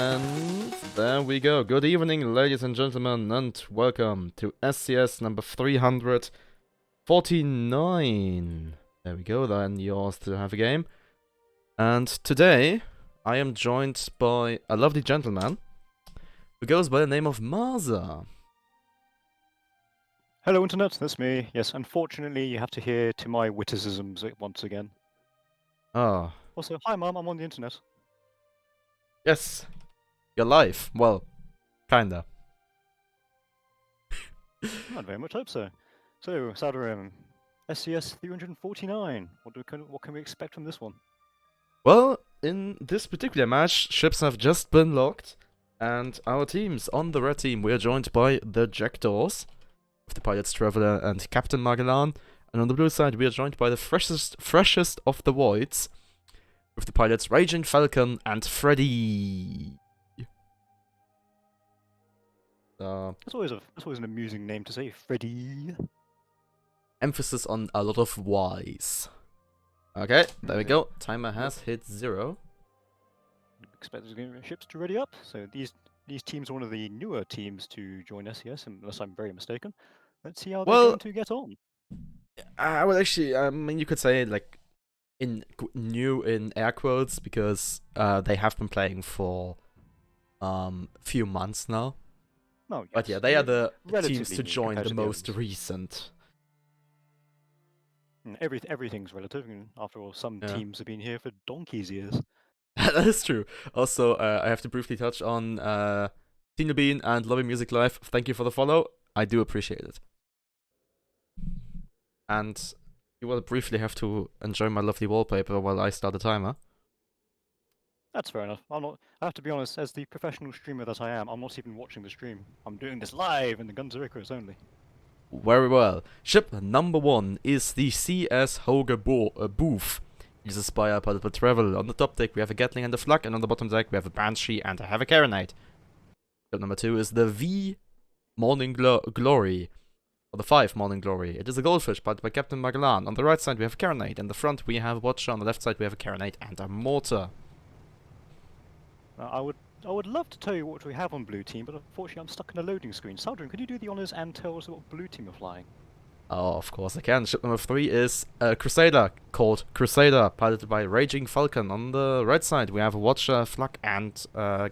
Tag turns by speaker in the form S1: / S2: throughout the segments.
S1: And there we go. Good evening, ladies and gentlemen, and welcome to SCS number 349. There we go, then you're still have a game. And today, I am joined by a lovely gentleman who goes by the name of Marza.
S2: Hello, Internet, that's me. Yes, unfortunately, you have to hear to my witticisms once again.
S1: Ah.
S2: Also, hi, Mum, I'm on the Internet.
S1: Yes. You're live. Well, kinda.
S2: I'd very much hope so. So, Sadarim, SCS 349. What can we expect from this one?
S1: Well, in this particular match, ships have just been locked, and our teams, on the red team, we are joined by the Jackdaws, with the Pilots Traveler and Captain Magellan, And on the blue side, we are joined by the freshest of the Voids, with the pilots Raging Falcon and Freddy.
S2: That's always an amusing name to say, Freddy.
S1: Emphasis on a lot of Y's. Okay, there we go. Timer has hit 0.
S2: Expect the ships to ready up. So these teams are one of the newer teams to join SCS, unless I'm very mistaken. Let's see how they're going to get on.
S1: Well, actually, I mean, you could say like new in air quotes because they have been playing for few months now.
S2: Oh, yes.
S1: But yeah, they are the teams to join the most recent.
S2: Everything's relative. After all, some teams have been here for donkey's years.
S1: That is true. Also, I have to briefly touch on Tina Bean and Lobby Music Live. Thank you for the follow. I do appreciate it. And you will briefly have to enjoy my lovely wallpaper while I start the timer.
S2: That's fair enough. I have to be honest, as the professional streamer that I am, I'm not even watching the stream. I'm doing this live in the Guns of Icarus only.
S1: Very well. Ship number 1 is the CS Hoge Booth. It is a spire piloted travel. On the top deck we have a Gatling and a Flak, and on the bottom deck we have a Banshee and a Havoc Carronite. Ship number 2 is the V Morning Glory. Or the 5 Morning Glory. It is a Goldfish piloted by Captain Magellan. On the right side we have a Carronite. In the front we have a Watcher. On the left side we have a Carronite and a Mortar.
S2: I would love to tell you what we have on blue team, but unfortunately I'm stuck in a loading screen. Saldrin, could you do the honors and tell us what blue team are flying?
S1: Oh, of course I can. Ship number 3 is a Crusader called Crusader, piloted by Raging Falcon. On the right side we have a Watcher, Flak and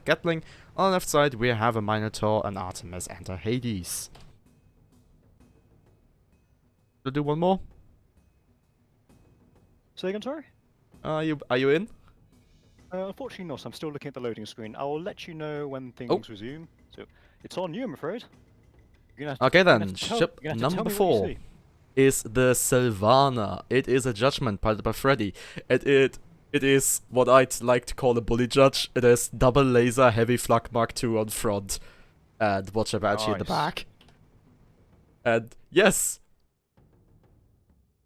S1: Gatling. On the left side we have a Minotaur, an Artemis and a Hades. Should I do one more?
S2: Say again, sorry?
S1: Are you in?
S2: Unfortunately not. I'm still looking at the loading screen. I will let you know when things resume. So it's on you, I'm afraid.
S1: Okay then, ship number 4 is the Sylvana. It is a Judgment piloted by Freddy. It is what I'd like to call a bully judge. It has double laser heavy flak Mark II on front and Watcher Banshee in the back. And yes,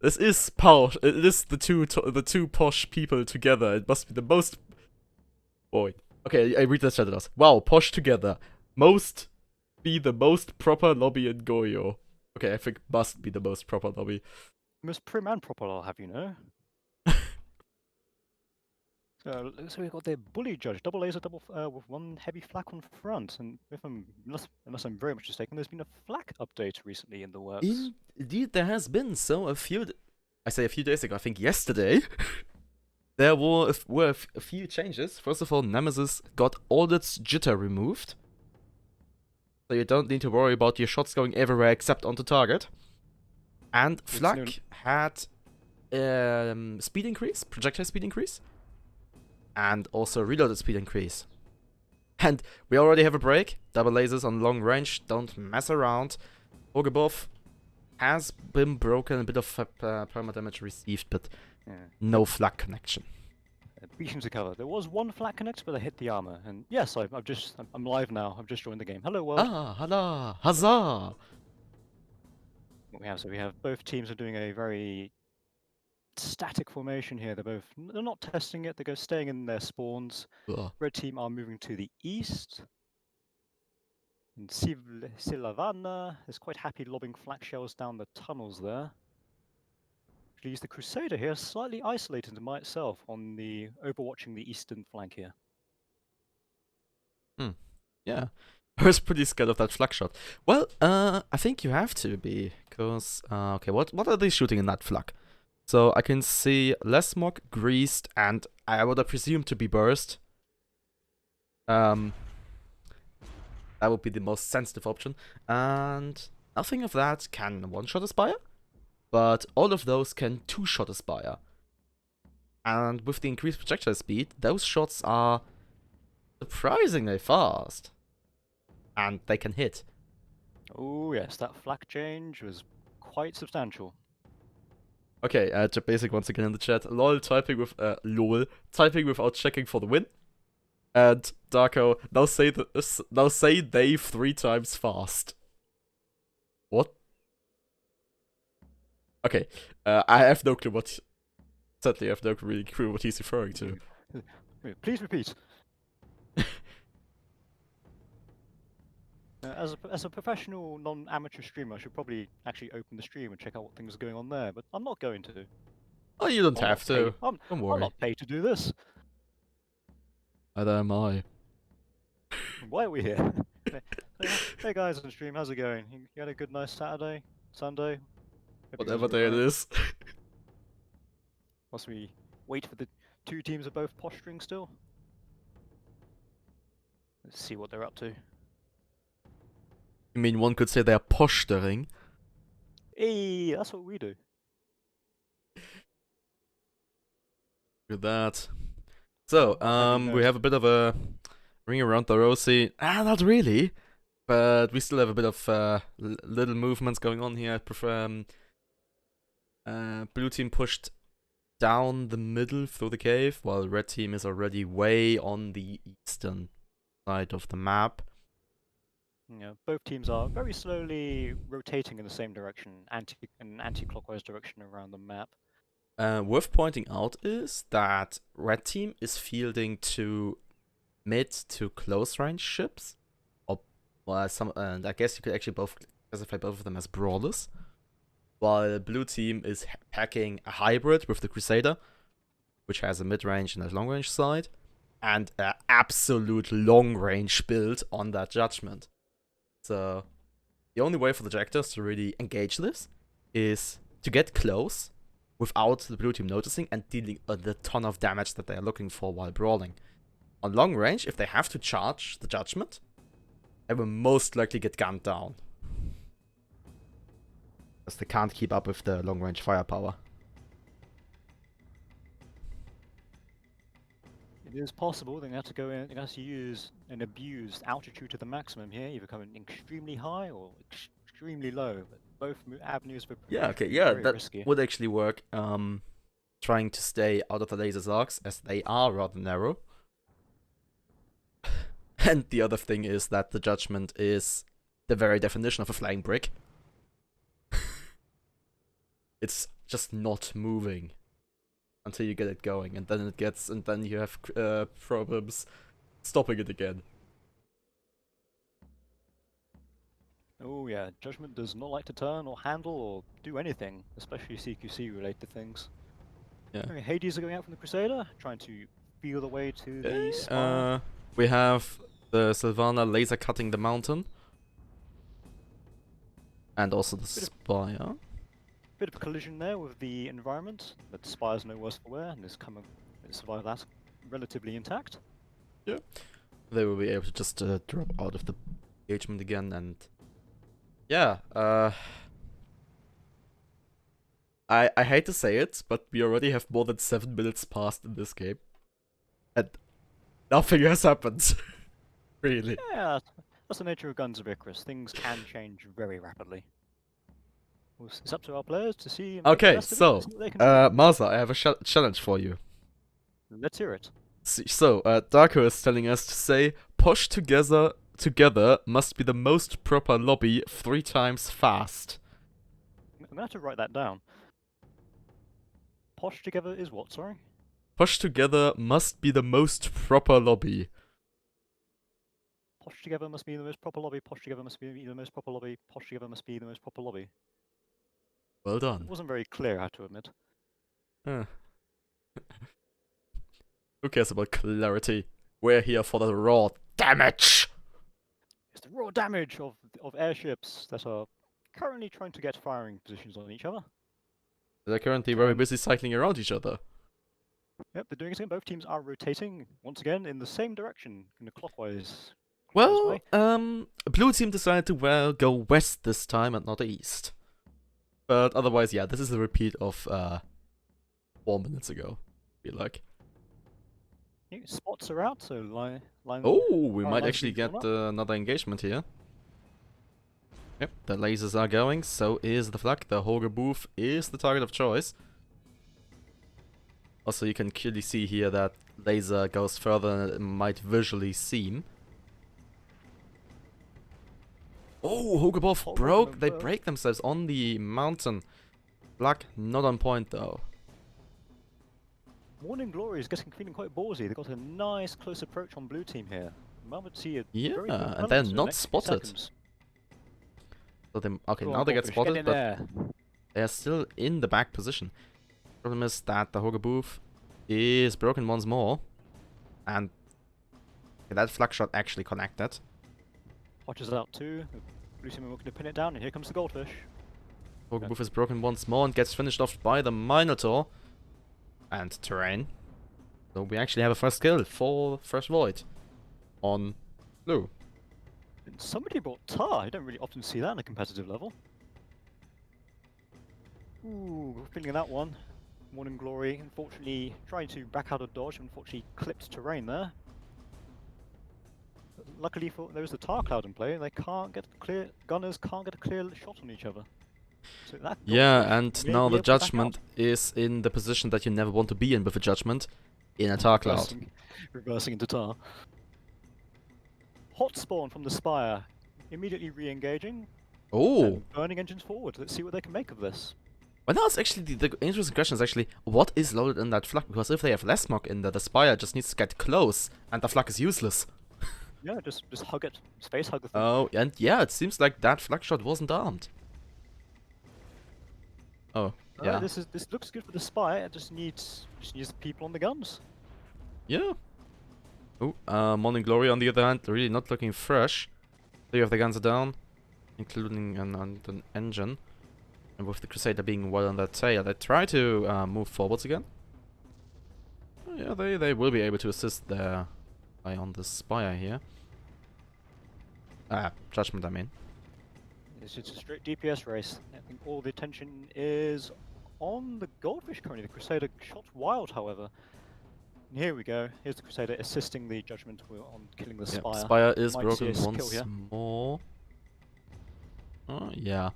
S1: this is posh. It is the two posh people together. It must be the most. Boy, okay, I read the chat as wow, posh together. Be the most proper lobby in Goyo. Okay, I think must be the most proper lobby.
S2: Most prim and proper, I'll have you know. So we've got the bully judge, double laser, with one heavy flak on front, and unless I'm very much mistaken, there's been a flak update recently in the works.
S1: Indeed, there has been. So a few days ago, I think yesterday, there were a few changes. First of all, Nemesis got all its jitter removed. So you don't need to worry about your shots going everywhere except onto target. And Flak had speed increase, projectile speed increase, and also reloaded speed increase. And we already have a break. Double lasers on long range, don't mess around. Ogrebuff has been broken, a bit of perma damage received, but no Flak connection.
S2: Beacons to cover. There was one flak connect, but I hit the armor. And yes, I'm live now. I've just joined the game. Hello world.
S1: Hello, huzzah!
S2: We have both teams are doing a very static formation here. They're not testing it. They're staying in their spawns. Red team are moving to the east. And Silavana is quite happy lobbing flak shells down the tunnels there. Use the Crusader here, slightly isolated by itself on the overwatching the eastern flank here.
S1: Yeah, I was pretty scared of that flak shot. Well, I think you have to be, because okay, what are they shooting in that flak? So I can see Lesmog, Greased, and I would presume to be Burst. That would be the most sensitive option, and nothing of that can one-shot Aspire. But all of those can two-shot Aspire. And with the increased projectile speed, those shots are surprisingly fast. And they can hit.
S2: Oh yes, that flak change was quite substantial.
S1: Okay, Basic once again in the chat. LOL typing without checking for the win. And Darko, now say Dave 3 times fast. What? Okay, I have no clue what. Sadly, I have no really clue what he's referring to.
S2: Please repeat. As a professional, non-amateur streamer, I should probably actually open the stream and check out what things are going on there, but I'm not going to.
S1: Oh, you don't have to. Don't
S2: I'm
S1: worry.
S2: not paid to do this.
S1: Neither am I.
S2: Why are we here? Hey guys on stream, how's it going? You had a good, nice Saturday, Sunday?
S1: Whatever day it is.
S2: Must we wait for the two teams are both posturing still? Let's see what they're up to.
S1: You mean one could say they're posturing?
S2: Hey, that's what we do.
S1: With that. So, we have a bit of a ring around the rosy. Not really. But we still have a bit of little movements going on here. I prefer blue team pushed down the middle through the cave, while red team is already way on the eastern side of the map.
S2: Yeah, both teams are very slowly rotating in the same direction, anti-clockwise direction around the map.
S1: Worth pointing out is that red team is fielding two mid to close range ships, or well, and I guess you could actually both classify both of them as brawlers. While blue team is packing a hybrid with the Crusader, which has a mid-range and a long-range side, and an absolute long-range build on that Judgment. So, the only way for the Jactors to really engage this is to get close without the blue team noticing and dealing the ton of damage that they are looking for while brawling. On long range, if they have to charge the Judgment, they will most likely get gunned down. Because they can't keep up with the long range firepower.
S2: It is possible they have to go in, they have to use an abused altitude to the maximum here, either coming extremely high or extremely low. But both avenues were
S1: that
S2: risky.
S1: Would actually work. Trying to stay out of the laser arcs, as they are rather narrow. And the other thing is that the Judgment is the very definition of a flying brick. It's just not moving until you get it going, and then you have problems stopping it again.
S2: Oh yeah, Judgment does not like to turn or handle or do anything, especially CQC related things.
S1: Yeah.
S2: Okay, Hades are going out from the Crusader, trying to feel the way to the spire.
S1: We have the Sylvana laser cutting the mountain. And also the spire.
S2: Bit of a collision there with the environment, but Spire's no worse for wear and has survived that relatively intact.
S1: Yeah. They will be able to just drop out of the engagement again, and yeah, I hate to say it, but we already have more than 7 minutes passed in this game. And nothing has happened. Really.
S2: Yeah, that's the nature of Guns of Icarus. Things can change very rapidly. It's up to our players to see.
S1: Okay, so, Marza, I have a challenge for you.
S2: Let's hear it.
S1: So, Darko is telling us to say, "Push together must be the most proper lobby 3 times fast."
S2: I'm gonna have to write that down. Posh together is what, sorry?
S1: Push together must be the most proper lobby.
S2: Posh together must be the most proper lobby, posh together must be the most proper lobby, posh together must be the most proper lobby.
S1: Well done.
S2: It wasn't very clear, I have to admit.
S1: Who cares about clarity? We're here for the raw damage!
S2: It's the raw damage of airships that are currently trying to get firing positions on each other.
S1: They're currently very busy cycling around each other.
S2: Yep, they're doing it again. Both teams are rotating, once again, in the same direction, in a clockwise
S1: Well,
S2: way.
S1: blue team decided to go west this time and not east. But otherwise, yeah, this is a repeat of 4 minutes ago, I feel like.
S2: Spots are out, so
S1: we might actually get another engagement here. Yep, the lasers are going, so is the flak. The Hoge booth is the target of choice. Also, you can clearly see here that laser goes further than it might visually seem. Oh, Hoge booth broke! They break themselves on the mountain. Black not on point though.
S2: Morning Glory is feeling quite ballsy. They've got a nice close approach on blue team here. I'm about to see a very quick
S1: Yeah, and they're
S2: development in the
S1: not
S2: next few
S1: spotted.
S2: seconds.
S1: So they, okay,
S2: Go
S1: now
S2: on,
S1: they get
S2: Goldfish,
S1: spotted,
S2: in
S1: but
S2: there.
S1: they're still in the back position. Problem is that the Hogger booth is broken once more, and that flag shot actually connected.
S2: Hodges out too. The blue team are looking to pin it down, and here comes the Goldfish.
S1: Hogger booth is broken once more and gets finished off by the Minotaur and Terrain. So we actually have a first kill for Fresh Void on blue.
S2: And somebody brought tar. You don't really often see that on a competitive level. Ooh, feeling that one. Morning Glory, unfortunately, trying to back out of dodge, unfortunately clipped terrain there. But luckily for there is a tar cloud in play, and they can't get clear. Gunners can't get a clear shot on each other. So that
S1: Yeah, and
S2: may
S1: now
S2: be
S1: the
S2: able to back
S1: Judgment
S2: out.
S1: is in the position that you never want to be in with a Judgment, in a tar cloud.
S2: Reversing into tar. Hot spawn from the Spire, immediately re-engaging.
S1: Oh!
S2: And burning engines forward. Let's see what they can make of this.
S1: Well, now it's actually the interesting question is actually what is loaded in that flak, because if they have less smog in there, the Spire just needs to get close, and the flak is useless.
S2: Yeah, just hug it, space hug the thing.
S1: Oh, and yeah, it seems like that flak shot wasn't armed. Oh, yeah.
S2: This looks good for the Spire. It just needs the people on the guns.
S1: Yeah. Oh, Morning Glory on the other hand, really not looking fresh. 3 of the guns are down, including an engine. And with the Crusader being well on their tail, they try to move forwards again. Oh, yeah, they will be able to assist their guy on the Spire here. Judgment, I mean.
S2: It's just a straight DPS race. I think all the attention is on the Goldfish currently. The Crusader shot wild, however. And here we go. Here's the Crusader assisting the Judgment on killing the Spire.
S1: Yep, Spire is
S2: Might
S1: broken
S2: see a
S1: once
S2: kill
S1: more. Oh, yeah.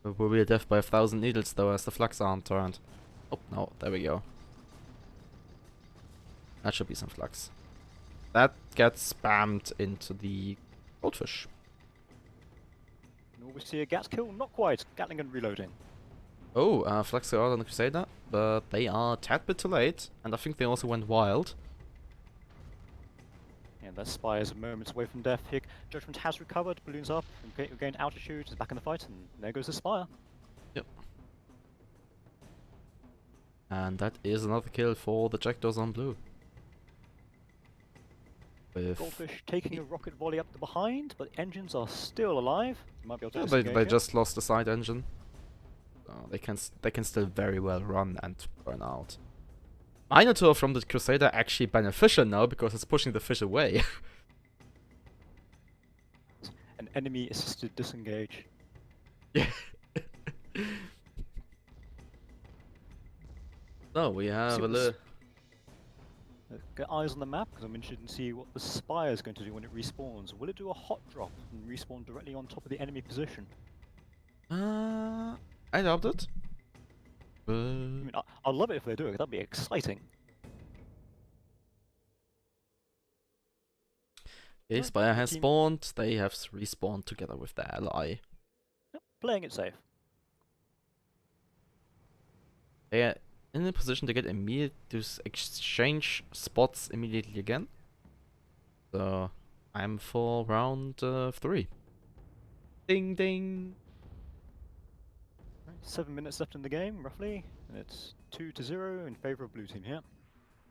S1: It will be a death by 1,000 needles though, as the flags aren't turned. Oh, no, there we go. That should be some flags. That gets spammed into the Goldfish.
S2: And we see a Gat kill? Not quite. Gatling gun reloading.
S1: Oh, flags are out on the Crusader, but they are a tad bit too late, and I think they also went wild.
S2: And that Spire's moments away from death. Here, Judgment has recovered, balloons up, and gained altitude, is back in the fight, and there goes the Spire.
S1: Yep. And that is another kill for the Jackdaws on blue. With
S2: Goldfish taking a rocket volley up the behind, but engines are still alive. Might be able to
S1: yeah,
S2: disengage
S1: they
S2: here.
S1: just lost the side engine. They can still very well run and burn out. Minotaur from the Crusader actually beneficial now because it's pushing the fish away.
S2: An enemy-assisted disengage.
S1: Yeah. So we have a little.
S2: Get eyes on the map because I'm interested in see what the Spire is going to do when it respawns. Will it do a hot drop and respawn directly on top of the enemy position?
S1: I doubt it.
S2: I mean, I'd love it if they do it. That'd be exciting.
S1: Okay,
S2: Right,
S1: Spire has
S2: team-
S1: spawned. They have respawned together with their ally.
S2: Yep, playing it safe.
S1: They are in a position to get immediate to exchange spots immediately again. So I'm for round 3. Ding ding.
S2: Right, 7 minutes left in the game, roughly, and it's 2-0 in favor of blue team here.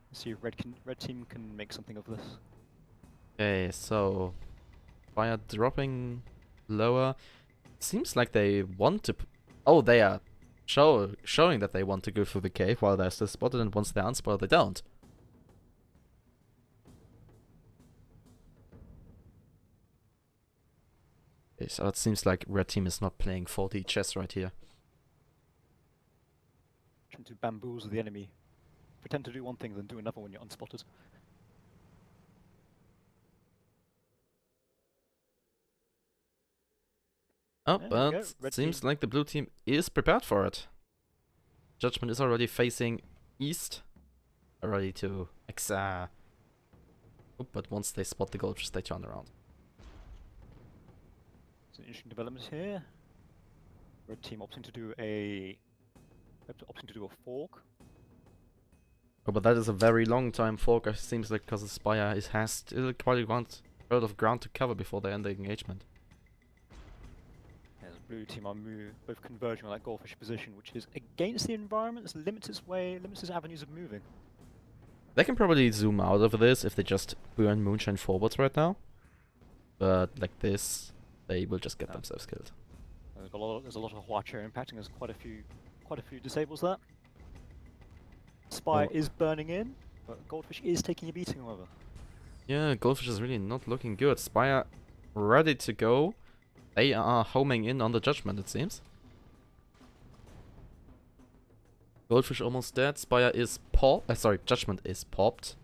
S2: Let's see if red team can make something of this.
S1: Okay, so Fire dropping lower. Seems like they want to. Oh, they are showing that they want to go through the cave while they're still spotted, and once they're unspotted, they don't. Okay, so it seems like red team is not playing 4D chess right here.
S2: Trying to bamboozle the enemy. Pretend to do one thing, then do another when you're unspotted.
S1: Oh,
S2: There we go,
S1: but
S2: red
S1: seems
S2: team.
S1: like the blue team is prepared for it. Judgment is already facing east, ready to but once they spot the goldfish, they turn around.
S2: Some interesting developments here. Red team opting to do a fork.
S1: Oh, but that is a very long time fork. It seems like because the Spire has still quite a lot of ground to cover before they end the engagement.
S2: Yeah, the blue team are both converging on that goldfish position, which is against the environment. This limits its avenues of moving.
S1: They can probably zoom out of this if they just burn Moonshine forwards right now. But like this, they will just get themselves killed.
S2: There's a lot of Huacho impacting. There's quite a few disables there. Spire is burning in, but Goldfish is taking a beating, however.
S1: Yeah, Goldfish is really not looking good. Spire ready to go. They are homing in on the Judgment, it seems. Goldfish almost dead. Spire is Judgment is popped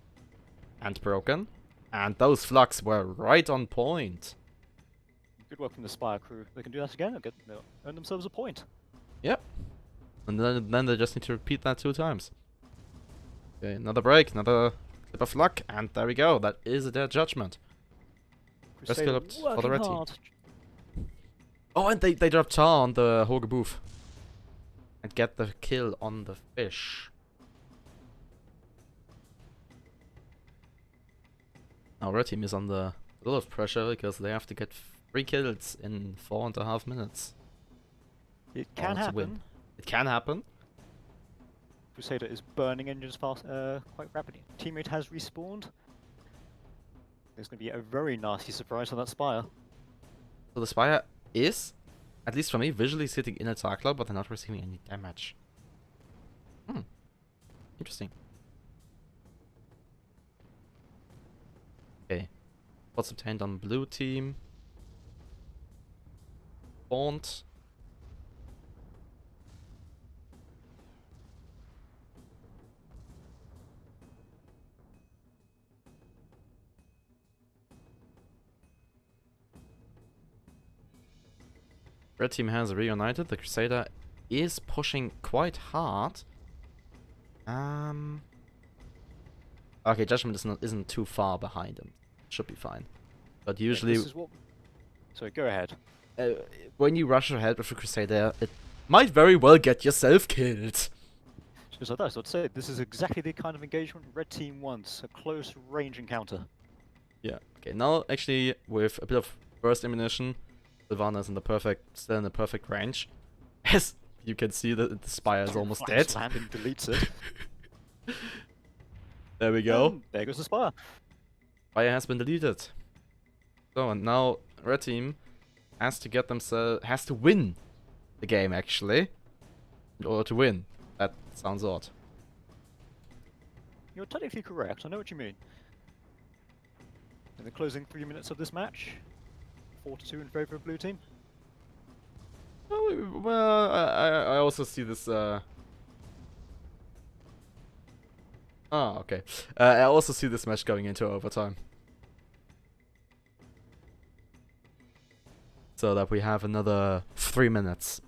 S1: and broken. And those flux were right on point.
S2: Good work from the Spire crew. They can do that again. They'll earn themselves a point.
S1: Yep. And then they just need to repeat that 2 times. Okay, another break, another clip of luck, and there we go. That is their Judgment. Rescue up for the red team. Oh, and they drop tar on the Hoge Booth. And get the kill on the fish. Now red team is under a lot of pressure because they have to get 3 kills in 4.5 minutes.
S2: It can happen.
S1: It can happen.
S2: Crusader is burning engines quite rapidly. Teammate has respawned. There's going to be a very nasty surprise on that Spire.
S1: So the Spire is, at least for me, visually sitting in a tar cloud, but they're not receiving any damage. Interesting. Okay. What's obtained on blue team? Bond. Red team has reunited. The Crusader is pushing quite hard. Okay, Judgment isn't too far behind him. Should be fine. But usually,
S2: Sorry, go ahead.
S1: When you rush ahead with a Crusader, it might very well get yourself killed.
S2: Just like that, so I'd say this is exactly the kind of engagement Red team wants. A close range encounter.
S1: Yeah. Okay. Now, actually, with a bit of burst ammunition, Sylvana is still in the perfect range. As you can see, the Spire is almost dead.
S2: And deletes it.
S1: There we go.
S2: And there goes the Spire.
S1: Spire has been deleted. So, and now Red team has to win the game actually, in order to win. That sounds odd.
S2: You're technically correct. I know what you mean. In the closing 3 minutes of this match, 4-2 in favor of blue team.
S1: Oh, well, I also see this. Oh, okay. I also see this match going into overtime. So that we have another 3 minutes.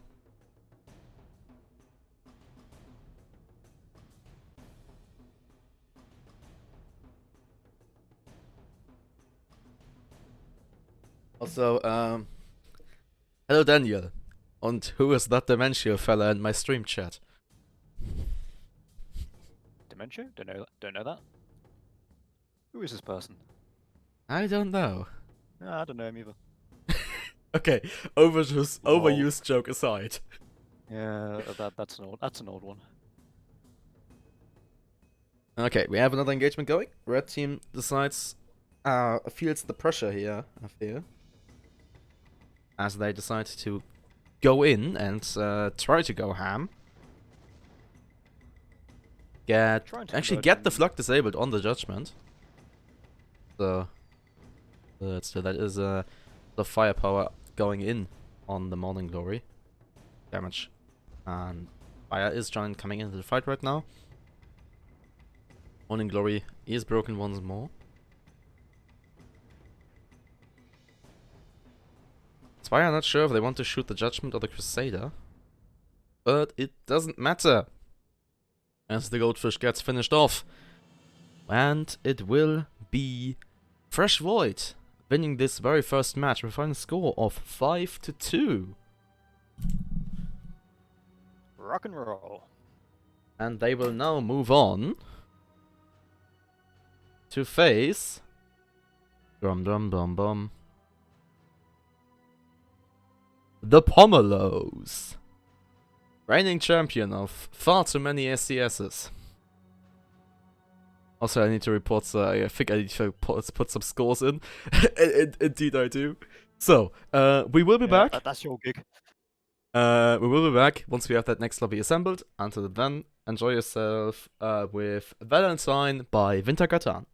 S1: Also, hello Daniel. And who is that Dementio fella in my stream chat?
S2: Dementio? Don't know that. Who is this person?
S1: I don't know.
S2: I don't know him either.
S1: Okay, overused joke aside.
S2: Yeah, that's an old one.
S1: Okay, we have another engagement going. Red team decides, feels the pressure here, I feel. As they decide to go in and try to go ham. Get the flux disabled on the Judgment. So that is the firepower going in on the Morning Glory. Damage. And Fire is coming into the fight right now. Morning Glory is broken once more. Spire, not sure if they want to shoot the Judgment or the Crusader. But it doesn't matter. As the Goldfish gets finished off. And it will be Fresh Void winning this very first match with a final score of 5-2.
S2: rock and roll.
S1: And they will now move on to face drum drum dum bum the Pomelos, reigning champion of far too many SCSs. Also, I need to report. I think I need to put some scores in. Indeed, I do. So, we will be back.
S2: That's your gig.
S1: We will be back once we have that next lobby assembled. Until then, enjoy yourself with Valentine by Winter Katan.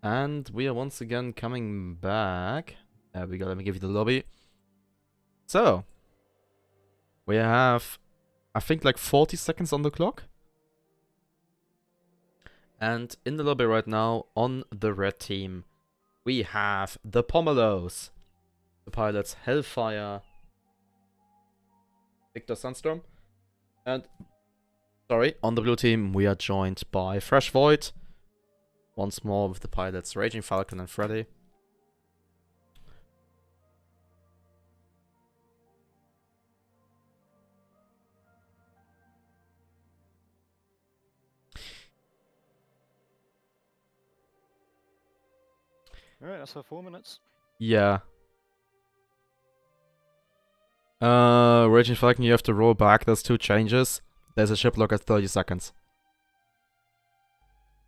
S1: And we are once again coming back. There we go, let me give you the lobby. So, we have, I think, like 40 seconds on the clock. And in the lobby right now, on the red team, we have the Pomelos. The pilots Hellfire, Victor Sunstorm. And, sorry, on the blue team, we are joined by Fresh Void. Once more with the pilots Raging Falcon and Freddy.
S2: Alright, that's for 4 minutes.
S1: Yeah. Raging Falcon, you have to roll back. There's 2 changes. There's a ship lock at 30 seconds.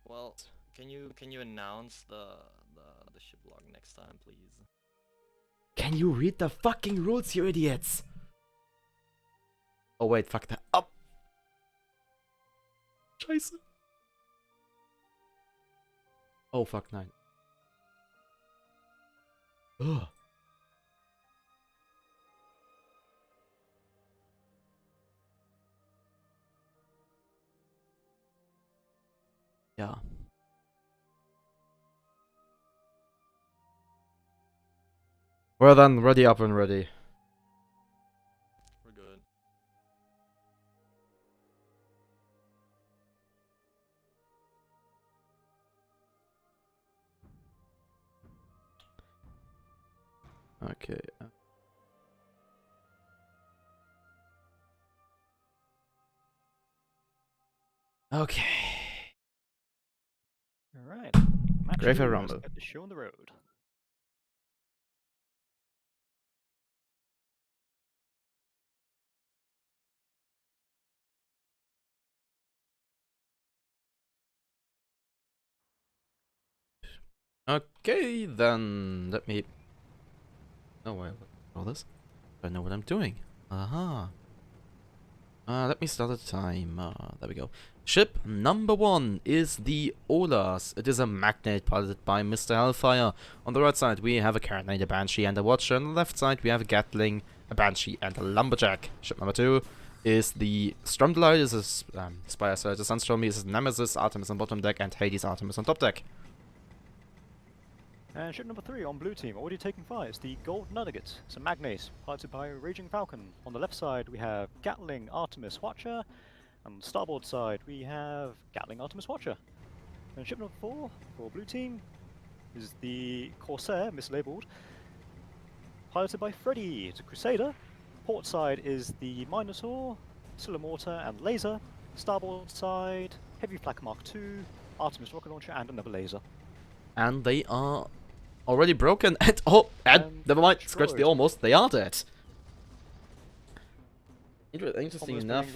S3: Well, can you announce the ship log next time, please?
S1: Can you read the fucking rules, you idiots? Oh wait, fuck that up. Scheiße. Oh fuck, nein. Ugh. Ja. Well then, ready up and ready.
S3: We're good.
S1: Okay. Okay.
S2: Alright. Match
S1: Grave
S2: 2, let's
S1: Rumble.
S2: get the show on the road.
S1: Okay, then let me. Oh wait, all this. I know what I'm doing. Aha. Let me start the time. There we go. Ship number 1 is the Olas. It is a Magnate piloted by Mr. Hellfire. On the right side, we have a Carronade, a Banshee, and a Watcher. On the left side, we have a Gatling, a Banshee, and a Lumberjack. Ship number 2 is the Stromdelight. This is Spire Surge, the Sunstorm. This is Nemesis, Artemis on bottom deck, and Hades, Artemis on top deck.
S2: And ship number 3 on blue team, already taking fire, is the Gold Nugget. It's a Magnate, piloted by Raging Falcon. On the left side, we have Gatling, Artemis, Watcher. And on the starboard side, we have Gatling, Artemis, Watcher. And ship number 4 for blue team is the Corsair, mislabeled, piloted by Freddy. It's a Crusader. Port side is the Minotaur, Solar Mortar, and Laser. Starboard side, Heavy Flak Mark II, Artemis Rocket Launcher, and another laser.
S1: And they are already broken. And never mind. Scratch the almost. They are dead. Interesting enough.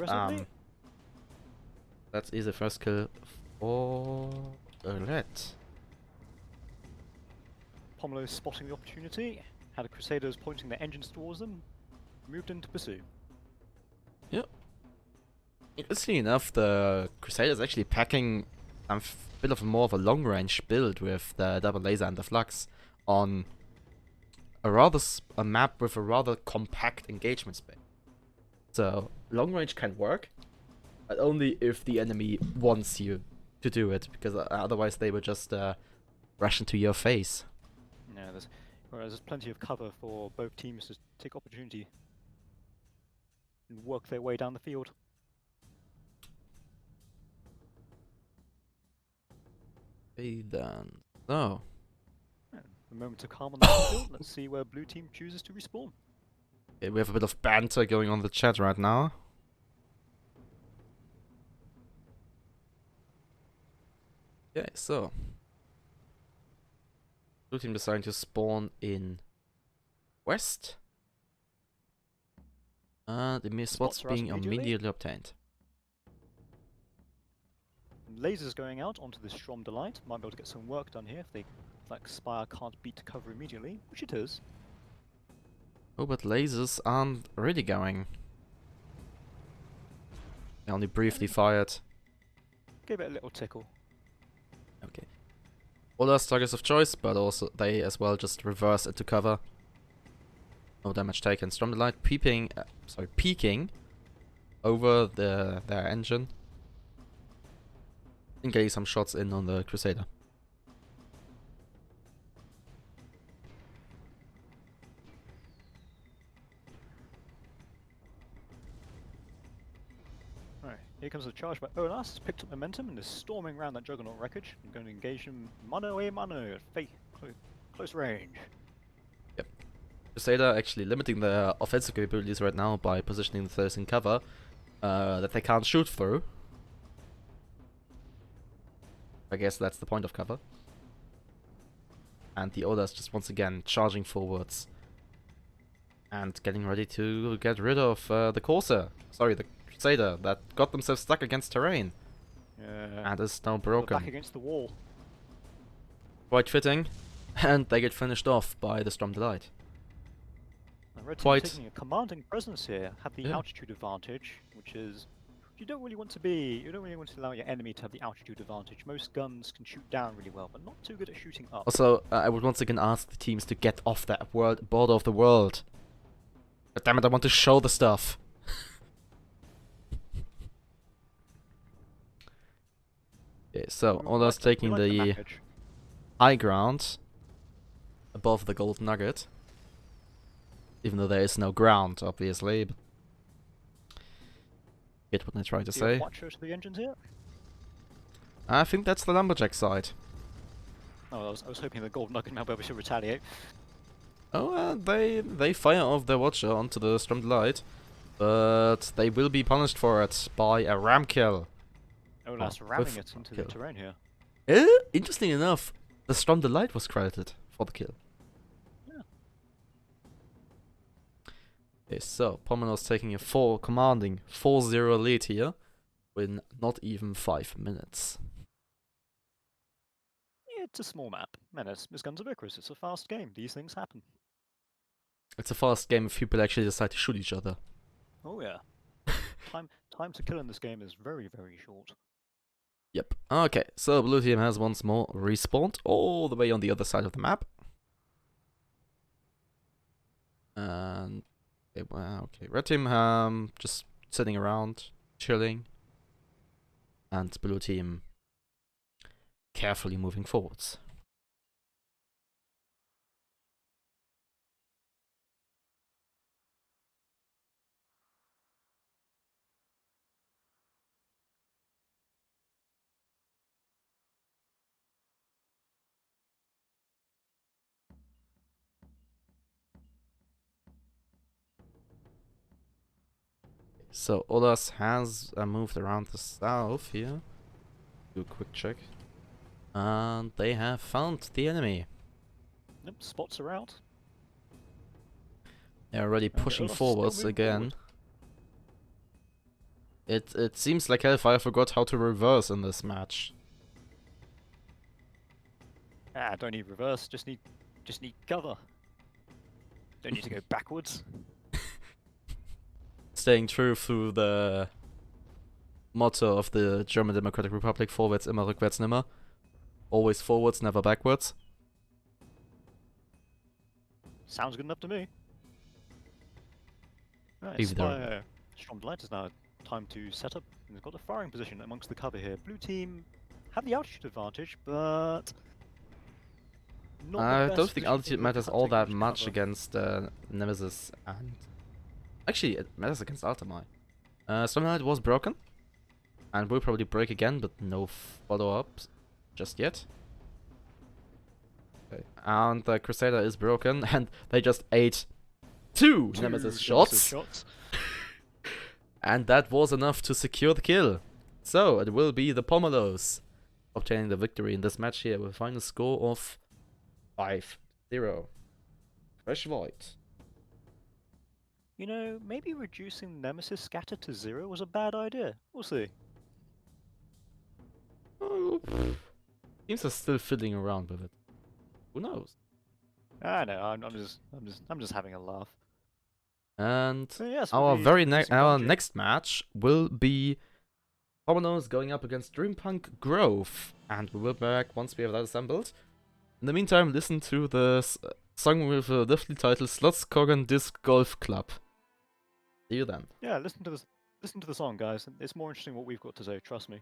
S1: That is the first kill for Red.
S2: Pomelo spotting the opportunity, had the Crusaders pointing their engines towards them, moved in to pursue.
S1: Yep. Interesting enough, the Crusaders actually packing a bit of more of a long-range build with the double laser and the flux on a map with a rather compact engagement space. So long range can work, but only if the enemy wants you to do it, because otherwise they would just rush into your face.
S2: Yeah, there's plenty of cover for both teams to take opportunity and work their way down the field.
S1: Okay then. So.
S2: A moment to calm on the field. Let's see where blue team chooses to respawn.
S1: Okay, we have a bit of banter going on in the chat right now. Okay, so. Blue team deciding to spawn in west. The spots being immediately obtained.
S2: Lasers going out onto the Stromdelight. Might be able to get some work done here if they, like, Spire can't beat cover immediately, which it is.
S1: Oh, but lasers aren't really going. They only briefly fired.
S2: Gave it a little tickle.
S1: Okay. All our targets of choice, but also they as well just reverse into cover. No damage taken. Stromdelight peeking over their engine. And getting some shots in on the Crusader.
S2: Right, here comes a charge by Olas. It's picked up momentum and is storming around that Juggernaut wreckage. I'm going to engage him mano a mano at close range.
S1: Yep. Crusader actually limiting their offensive capabilities right now by positioning themselves in cover that they can't shoot through. I guess that's the point of cover. And the Olas just once again charging forwards. And getting ready to get rid of the Corsair. Sorry, the Crusader that got themselves stuck against terrain.
S2: Yeah.
S1: And is now broken.
S2: Back against the wall.
S1: Quite fitting. And they get finished off by the Stromdelight.
S2: Red team taking a commanding presence here. Have the altitude advantage, which is... You don't really want to allow your enemy to have the altitude advantage. Most guns can shoot down really well, but not too good at shooting up.
S1: Also, I would once again ask the teams to get off that border of the world. But damn it, I want to show the stuff. Okay, so Ola's taking the high ground above the gold nugget. Even though there is no ground, obviously. But get what I try to say.
S2: Watcher to the engines here?
S1: I think that's the Lumberjack side.
S2: Oh, I was hoping the Gold Nugget might be able to retaliate.
S1: Oh, they fire off their Watcher onto the Stromdelight, but they will be punished for it by a ram kill.
S2: Oh, that's ramming it into the terrain here.
S1: Interesting enough, the Stromdelight was credited for the kill.
S2: Yeah.
S1: Okay, so Pomeroy's taking a commanding 4-0 lead here, in not even 5 minutes.
S2: Yeah, it's a small map. Man, as guns are vigorous. It's a fast game. These things happen.
S1: It's a fast game if people actually decide to shoot each other.
S2: Oh yeah. Time to kill in this game is very, very short.
S1: Yep. Okay, so blue team has once more respawned all the way on the other side of the map. And okay, red team just sitting around, chilling, and blue team carefully moving forwards. So Olas has moved around the south here. Do a quick check. And they have found the enemy.
S2: Yep, spots are out.
S1: They're already
S2: Okay,
S1: pushing
S2: Olaf's still
S1: forwards
S2: moving
S1: again.
S2: forward.
S1: It seems like Hellfire forgot how to reverse in this match.
S2: Don't need reverse. Just need cover. Don't need to go backwards.
S1: Staying true through the motto of the German Democratic Republic: Vorwärts immer, rückwärts nimmer. Always forwards, never backwards.
S2: Sounds good enough to me. Right,
S1: Either.
S2: Spire Strong Delight is now time to set up. And they've got the firing position amongst the cover here. Blue team have the altitude advantage, but not
S1: I
S2: the
S1: don't
S2: best
S1: think
S2: position
S1: altitude
S2: for
S1: matters
S2: the
S1: all
S2: cutting
S1: that
S2: edge
S1: much
S2: cover.
S1: against Nemesis, and actually it matters against Altamai. Somnight was broken, and will probably break again, but no follow-ups just yet. Okay. And the Crusader is broken, and they just ate two Nemesis shots. And that was enough to secure the kill. So it will be the Pomelos obtaining the victory in this match here with a final score of 5-0. Fresh Void.
S2: You know, maybe reducing Nemesis scatter to 0 was a bad idea. We'll see.
S1: Oh, teams are still fiddling around with it. Who knows?
S2: I know. I'm just having a laugh.
S1: And
S2: So yes,
S1: our
S2: we'll be facing
S1: our
S2: Bungie.
S1: next match will be Pomelos going up against Dreampunk Grove, and we will be back once we have that assembled. In the meantime, listen to the song with the lovely title Slottskogen Disc Golf Club. See you then.
S2: Yeah, listen to the song, guys. It's more interesting what we've got to say. Trust me.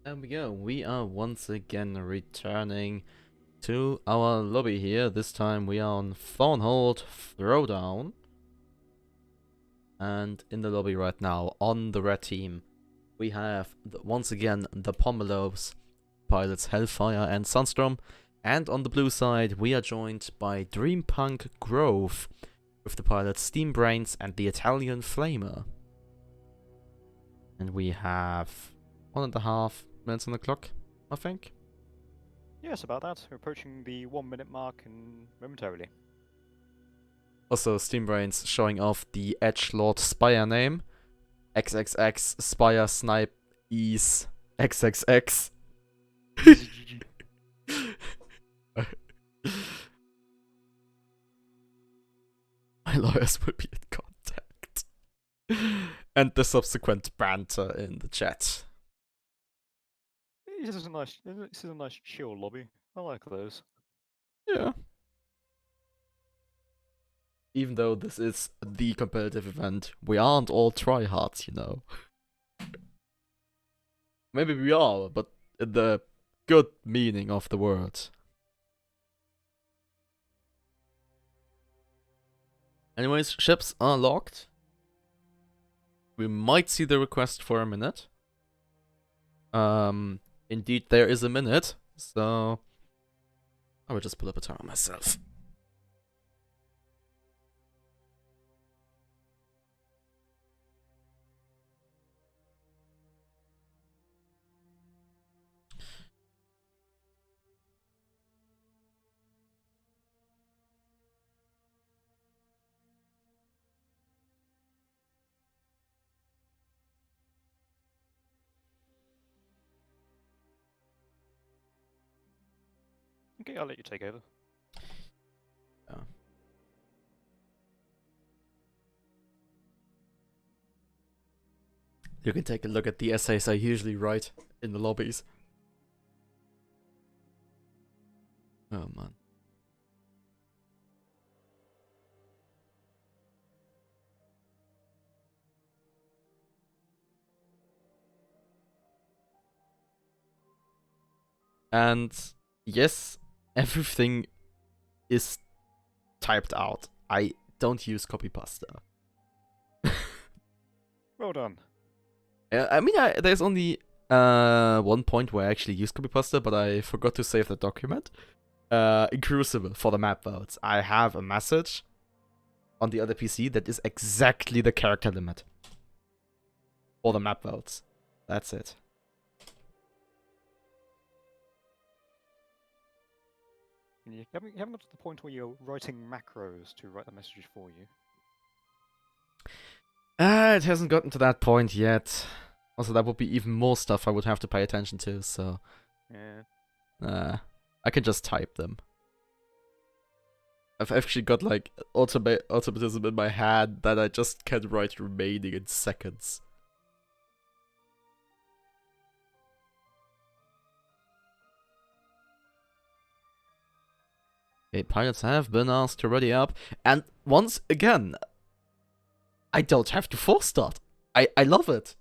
S1: There we go. We are once again returning to our lobby here. This time we are on Thornhold Throwdown. And in the lobby right now, on the red team, we have, once again, the Pomelos, pilots Hellfire and Sunstorm. And on the blue side, we are joined by Dreampunk Grove, with the pilots Steam Brains and the Italian Flamer. And we have 1.5 minutes on the clock, I think.
S2: Yes, about that. We're approaching the 1 minute mark momentarily.
S1: Also, Steam Brains showing off the Edgelord Spire name. XXX Spire Snipe Ease XXX. My lawyers will be in contact. And the subsequent banter in the chat.
S2: This is a nice chill lobby. I like those.
S1: Yeah. Even though this is the competitive event, we aren't all tryhards, you know. Maybe we are, but in the good meaning of the word. Anyways, ships are locked. We might see the request for a minute. Indeed, there is a minute, so I will just pull up a timer myself.
S2: Okay, I'll let you take over.
S1: Yeah. You can take a look at the essays I usually write in the lobbies. Oh man. And yes, everything is typed out. I don't use copy pasta.
S2: Well done.
S1: I mean, there's only one point where I actually use copy pasta, but I forgot to save the document. In Crucible for the map votes, I have a message on the other PC that is exactly the character limit for the map votes. That's it.
S2: You haven't got to the point where you're writing macros to write the messages for you.
S1: It hasn't gotten to that point yet. Also, that would be even more stuff I would have to pay attention to, so...
S2: Yeah.
S1: I can just type them. I've actually got, like, automatism in my head that I just can write remaining in seconds. Okay, pilots have been asked to ready up, and once again, I don't have to force start. I love it.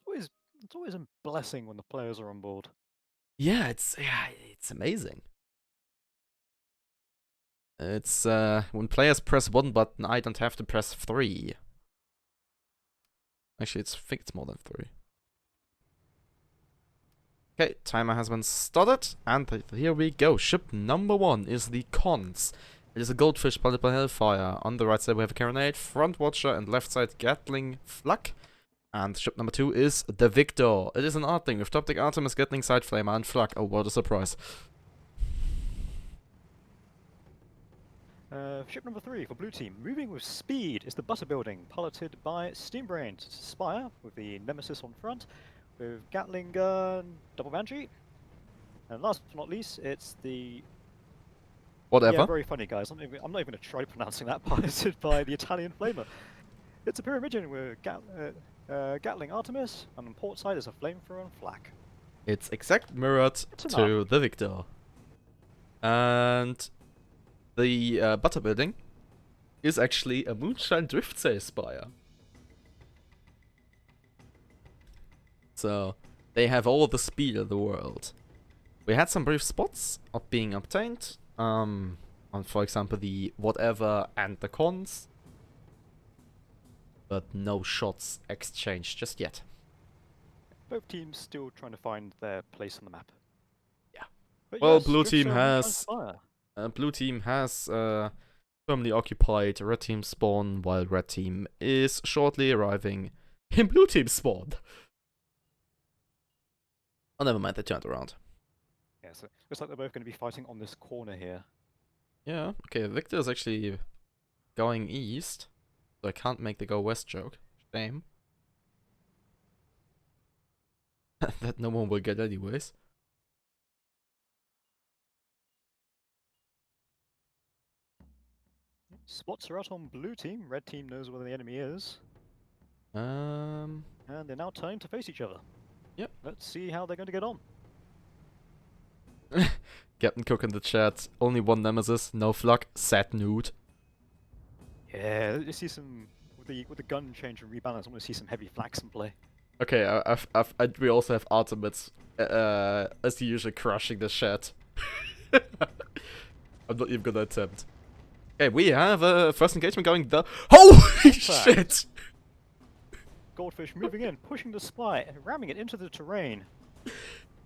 S2: It's always a blessing when the players are on board.
S1: Yeah, it's amazing. It's when players press one button, I don't have to press 3. Actually, I think it's more than 3. Okay, timer has been started, and here we go. Ship number 1 is the Cons. It is a goldfish piloted by Hellfire. On the right side we have a Carronade, Front Watcher, and left side Gatling Flak. And ship number 2 is the Victor. It is an Artling with top deck Artemis, Gatling, Side Flamer, and Flak. Oh, what a surprise.
S2: Ship number 3 for blue team, moving with speed, is the Butter Building, piloted by Steam Brains. It's a Spire with the Nemesis on front, with Gatling gun, double Banshee. And last but not least, it's the...
S1: Whatever.
S2: Yeah, very funny, guys. I'm not even going to try pronouncing that, piloted by the Italian Flamer. It's a Pyramidion with Gatling Artemis, and on port side is a Flamethrower and Flak.
S1: It's exact mirrored to the Victor. And the Butter Building is actually a Moonshine Driftsail Spire. So they have all the speed of the world. We had some brief spots of being obtained. On, for example, the whatever and the cons. But no shots exchanged just yet.
S2: Both teams still trying to find their place on the map.
S1: Yeah.
S2: But
S1: Well,
S2: yes,
S1: blue
S2: good
S1: team
S2: ceremony
S1: has
S2: transpire.
S1: blue team has firmly occupied red team spawn, while red team is shortly arriving in blue team spawn. Oh, never mind, they turned around.
S2: Yeah, so looks like they're both going to be fighting on this corner here.
S1: Yeah, okay, Victor is actually going east, so I can't make the go west joke. Shame. That no one will get anyways.
S2: Spots are out on blue team. Red team knows where the enemy is.
S1: Um,
S2: And they're now turning to face each other.
S1: Yep.
S2: Let's see how they're going to get on.
S1: Captain Cook in the chat. Only one nemesis, no flak, sad nude.
S2: Yeah, let's see some with the gun change and rebalance. I want to see some heavy flax in play.
S1: Okay, we also have ultimates, as usual, crushing the chat. I'm not even gonna attempt. Okay, we have a first engagement going the. Holy shit!
S2: Goldfish moving in, pushing the spy, and ramming it into the terrain.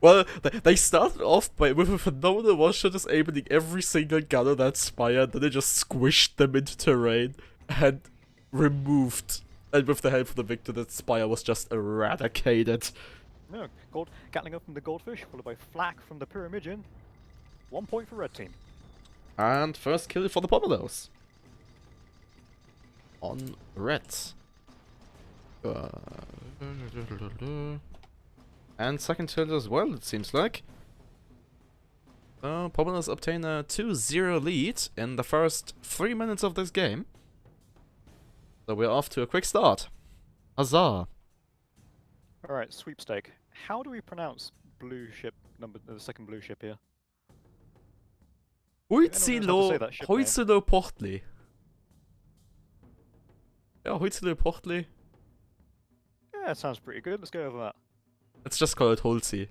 S1: Well, they started off with a phenomenal one-shot disabling every single gun on that spire, and then they just squished them into terrain and removed. And with the help of the victor, that spire was just eradicated.
S2: No, Gatling up from the Goldfish, followed by Flak from the Pyramidian. 1 point for red team.
S1: And first kill for the Pommelos. On red. And second kill as well, it seems like. Pommelos obtain a 2-0 lead in the first 3 minutes of this game. So we're off to a quick start. Huzzah!
S2: Alright, sweepstake. How do we pronounce blue ship the second blue ship here?
S1: Hoitsilo Portly. Yeah, Hoitsilo Portly.
S2: Yeah, that sounds pretty good. Let's go over that.
S1: Let's just call it Huitzi.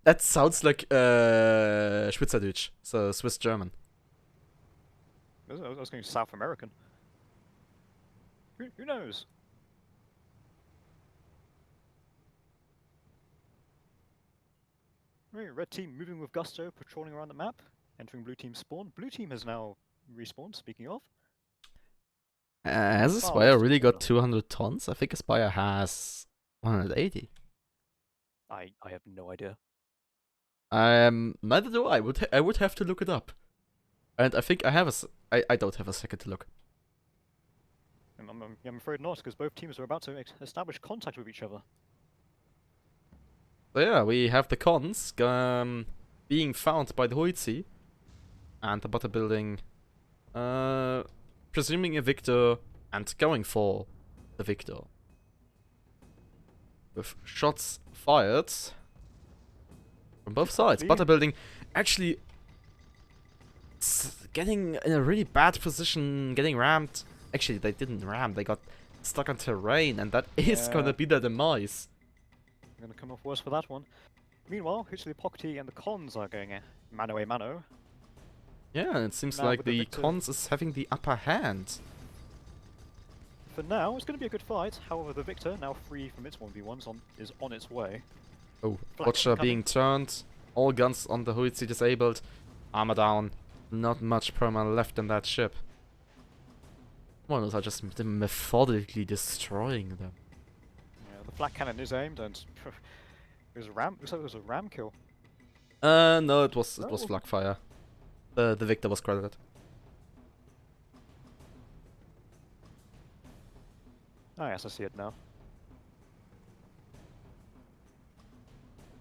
S1: That sounds like Schweizerdeutsch, so Swiss German.
S2: I was going South American. Who knows? Right, red team moving with gusto, patrolling around the map, entering blue team spawn. Blue team has now respawned, speaking of.
S1: Has Aspire really got 200 tons? I think Aspire has 180.
S2: I have no idea.
S1: Neither do I. I would have to look it up. And I think I have I don't have a second to look.
S2: I'm afraid not, because both teams are about to establish contact with each other.
S1: So yeah, we have the cons being found by the Hoitzi and the butter building, presuming a victor and going for the victor. With shots fired from both sides. Butter building actually getting in a really bad position, getting rammed. Actually, they didn't ram, they got stuck on terrain, and that is gonna be their demise.
S2: I'm gonna come off worse for that one. Meanwhile, Huitzi Pockety and the cons are going mano a mano.
S1: Yeah, it seems
S2: now
S1: like the cons is having the upper hand.
S2: For now, it's going to be a good fight. However, the victor, now free from its 1v1s, is on its way.
S1: Oh, Watcher being turned. All guns on the Hoitzi disabled. Armor down. Not much perma left in that ship. One are just methodically destroying them.
S2: Yeah, the flak cannon is aimed, and it was a ram. Looks like it was a ram kill.
S1: No, it was flak fire. The victor was credited.
S2: Oh yes, I see it now.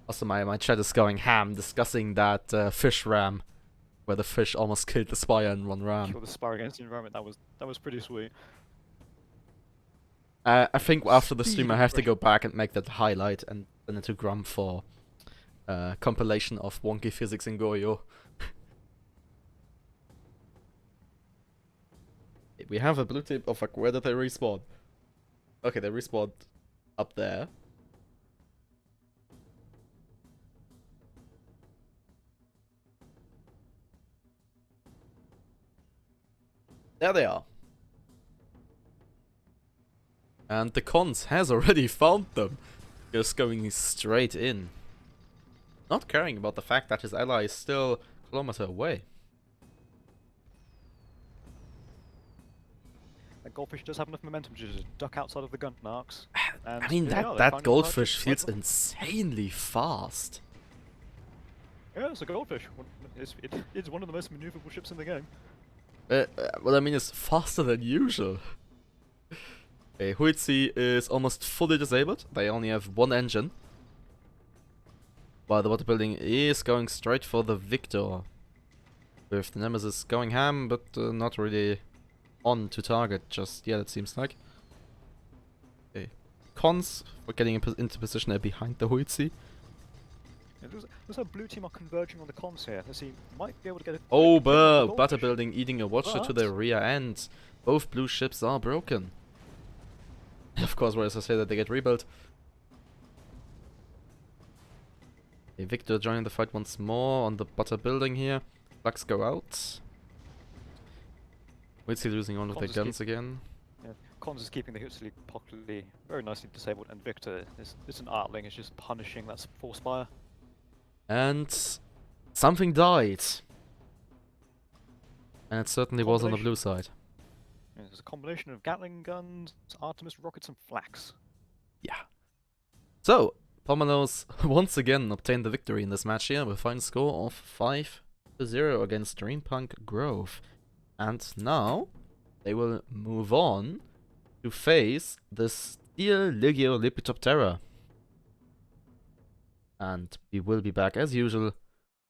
S1: Also, my chat is going ham discussing that fish ram, where the fish almost killed the spire in one ram.
S2: Kill the spire against the environment. That was pretty sweet.
S1: I think after the stream I have to go back and make that highlight and send it to Grum for compilation of wonky physics in Goyo. We have a blue tip of where did they respawn? Okay, they respawned up there. There they are. And the cons has already found them. Just going straight in. Not caring about the fact that his ally is still a kilometer away.
S2: That goldfish does have enough momentum to just duck outside of the gun marks. And
S1: I mean,
S2: here they are,
S1: that,
S2: they're
S1: that
S2: finding
S1: goldfish
S2: hard to
S1: feels
S2: slide them.
S1: insanely fast.
S2: Yeah, it's a goldfish. It's one of the most maneuverable ships in the game.
S1: What I mean is faster than usual. Okay, Huitzi is almost fully disabled. They only have one engine. While the water building is going straight for the Victor. With the Nemesis going ham, but not really on to target just yet, it seems like. Okay. Cons for getting into position are behind the Huitzi.
S2: It looks like blue team are converging on the comms here. Let's see, might be able to get a
S1: Oh,
S2: quick kill on the
S1: butter
S2: goldfish.
S1: building eating a watcher to the
S2: But-
S1: rear end. Both blue ships are broken. Of course, whereas I say that they get rebuilt. Okay, Victor joining the fight once more on the butter building here. Bugs go out. Huitzi losing one of their
S2: Cons is
S1: guns again.
S2: Yeah, Cons is keeping the Huxley pocketly very nicely disabled, and Victor is an Artling, is just punishing that force fire.
S1: And something died. And it certainly was on the blue side.
S2: Yeah, there's a combination of Gatling guns, Artemis rockets, and flax.
S1: Yeah. So, Pomelos once again obtained the victory in this match here with a final score of 5-0 against Dreampunk Grove. And now they will move on to face the Steel Legio Lepidoptera. And we will be back as usual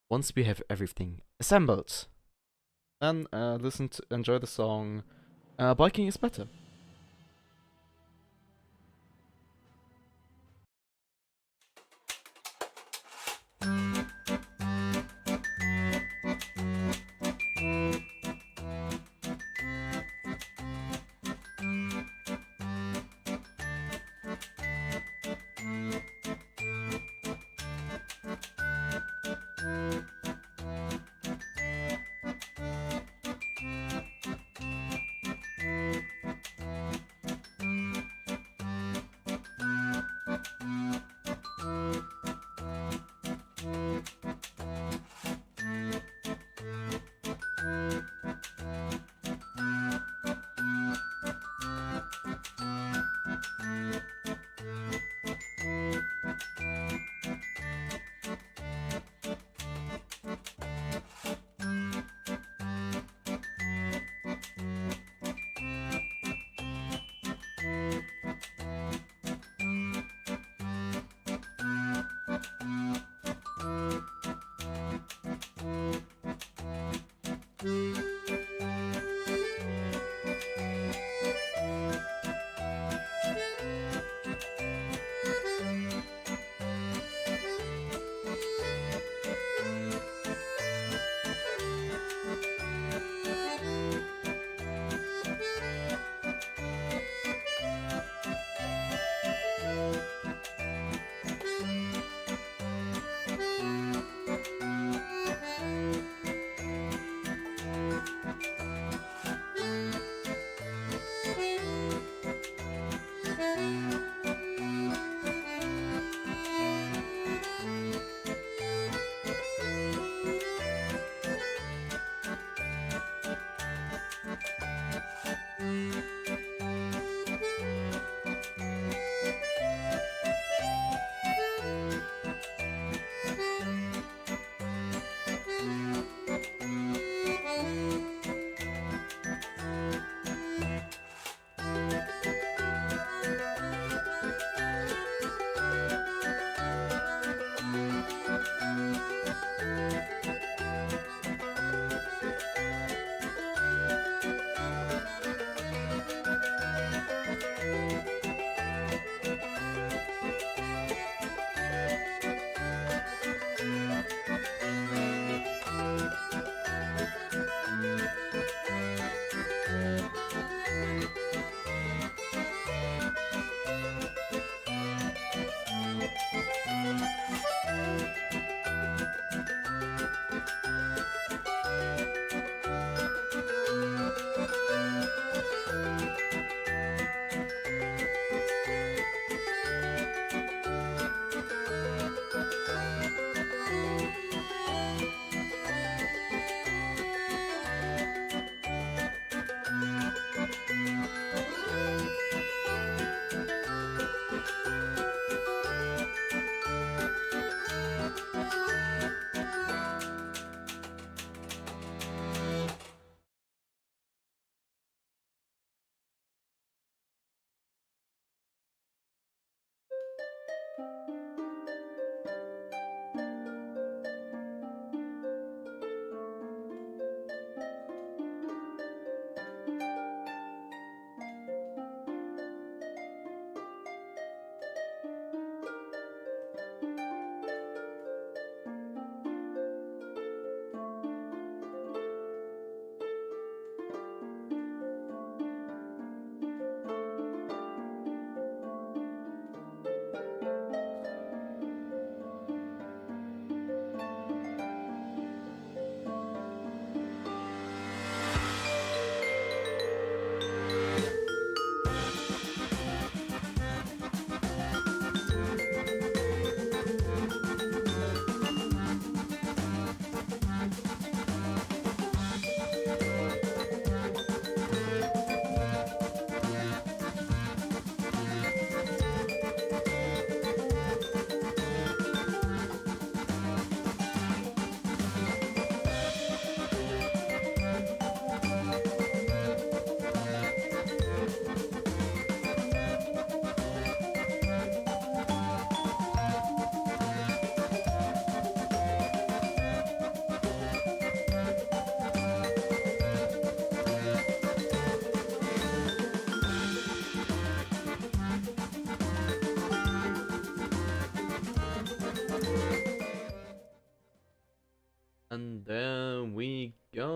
S1: once we have everything assembled. Then enjoy the song Biking is Better.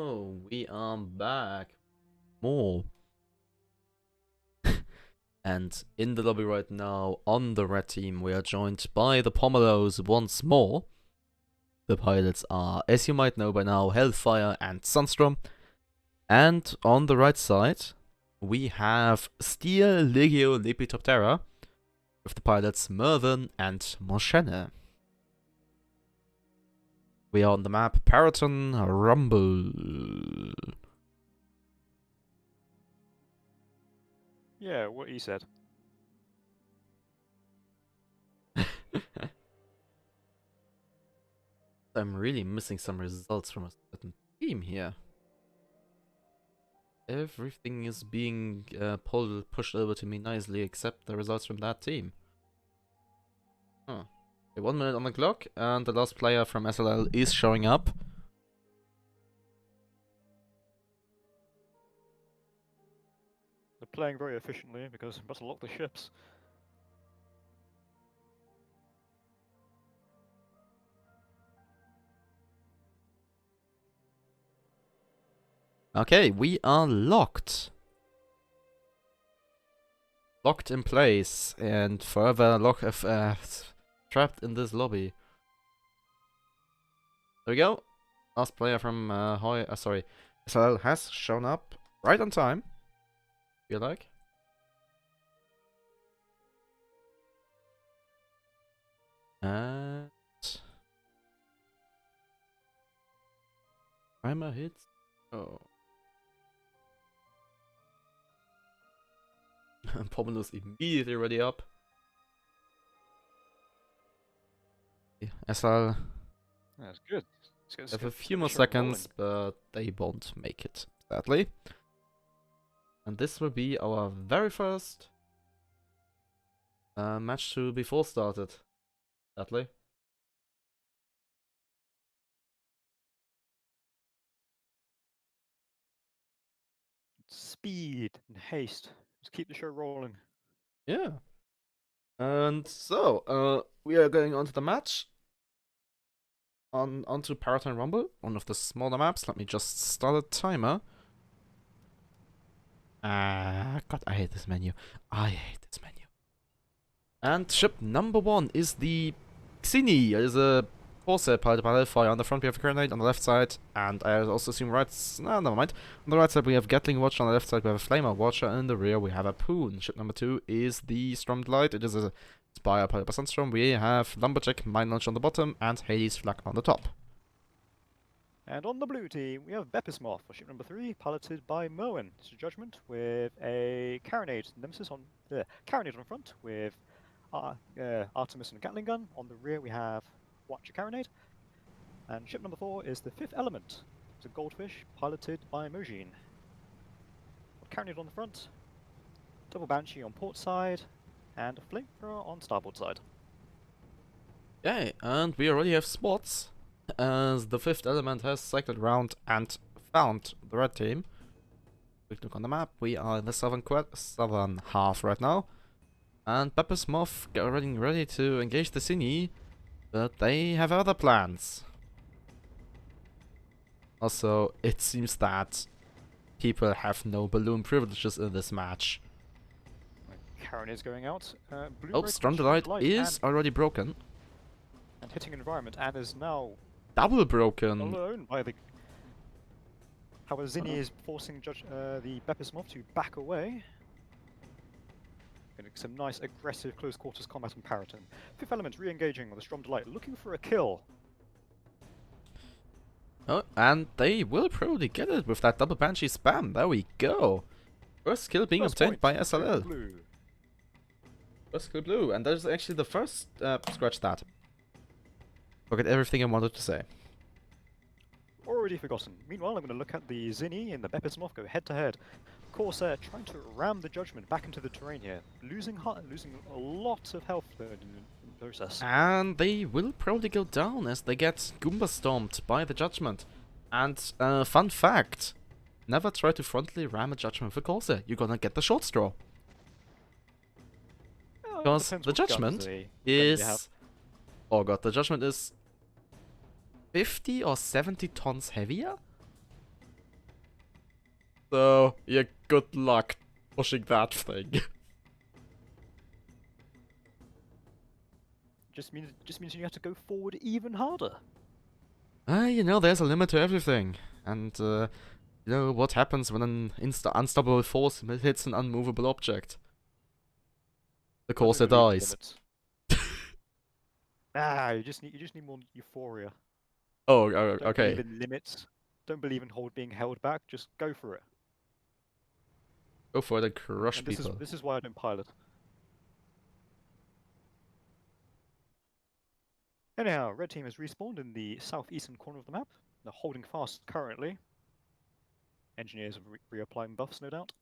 S1: go. We are back. More. And in the lobby right now, on the red team, we are joined by the Pomelos once more. The pilots are, as you might know by now, Hellfire and Sunstrom. And on the right side, we have Steel Legio Lepidoptera, with the pilots Mervyn and Moshene. We are on the map Paradis Rumble.
S2: Yeah, what he said.
S1: I'm really missing some results from a certain team here. Everything is being pushed over to me nicely except the results from that team. Huh. Okay, 1 minute on the clock, and the last player from SLL is showing up.
S2: They're playing very efficiently because they must lock the ships.
S1: Okay, we are locked. Locked in place and forever trapped in this lobby. There we go. Last player from SLL has shown up right on time. Feel like. And timer hits. Oh. Pommelo's immediately ready up. SL
S2: That's good.
S1: have a few more seconds, but they won't make it, sadly. And this will be our very first match to be full started, sadly.
S2: Speed and haste. Just keep the show rolling.
S1: Yeah. And so, we are going on to the match. Onto Paradis Rumble, one of the smaller maps. Let me just start a timer. God, I hate this menu. I hate this menu. And ship number 1 is the Xini. It is a Corsair piloted by Hellfire. On the front we have a Grenade, on the left side, and I also assume no, never mind. On the right side we have Gatling Watcher, on the left side we have a Flamer Watcher, and in the rear we have a Poon. Ship number 2 is the Stormlight. It is a Spire piloted by Sunstrom. We have Lumberjack, Mine Launch on the bottom, and Hades Flak on the top.
S2: And on the blue team, we have Bepismoth for ship number 3, piloted by Merwin. It's a Judgment with a Carronade Nemesis on Carronade on front with Artemis and a Gatling gun. On the rear, we have Watcher Carronade. And ship number 4 is the 5th Element. It's a Goldfish piloted by Mojine. Carronade on the front, double Banshee on port side, and a Flamethrower on starboard side.
S1: Okay, and we already have spots, as the 5th Element has cycled around and found the red team. Quick look on the map, we are in the southern half right now. And Bepismoth getting ready to engage the Xini, but they have other plans. Also, it seems that people have no balloon privileges in this match.
S2: Carronade's going out.
S1: Oh, Stormlight is already broken.
S2: And hitting environment, and is now
S1: Double broken.
S2: alone by the... However, Xini is forcing the Bepismoth to back away. Getting some nice aggressive close quarters combat on Paradis. 5th Element re-engaging with a Strom Delight, looking for a kill.
S1: Oh, and they will probably get it with that double Banshee spam. There we go. First kill being obtained by SLL.
S2: Blue.
S1: First kill blue, and that is actually the first scratch that. Forget everything I wanted to say.
S2: Already forgotten. Meanwhile, I'm going to look at the Xini and the Bepismoth go head to head. Corsair trying to ram the Judgment back into the terrain here, losing a lot of health in the process.
S1: And they will probably go down as they get Goomba stomped by the Judgment. And fun fact, never try to frontally ram a Judgment with a Corsair. You're gonna get the short straw.
S2: Well,
S1: Because
S2: depends
S1: the
S2: what guns
S1: Judgment
S2: they
S1: is...
S2: have.
S1: Oh god, the Judgment is 50 or 70 tons heavier? So, yeah, good luck pushing that thing.
S2: Just means you have to go forward even harder.
S1: You know, there's a limit to everything. And, you know, what happens when an unstoppable force hits an unmovable object? Of course it dies.
S2: You just need more euphoria.
S1: Oh,
S2: Don't
S1: okay.
S2: believe in limits. Don't believe in being held back. Just go for it.
S1: Go for it and crush
S2: And
S1: people.
S2: this is why I don't pilot. Anyhow, red team has respawned in the southeastern corner of the map. They're holding fast currently. Engineers are reapplying buffs, no doubt.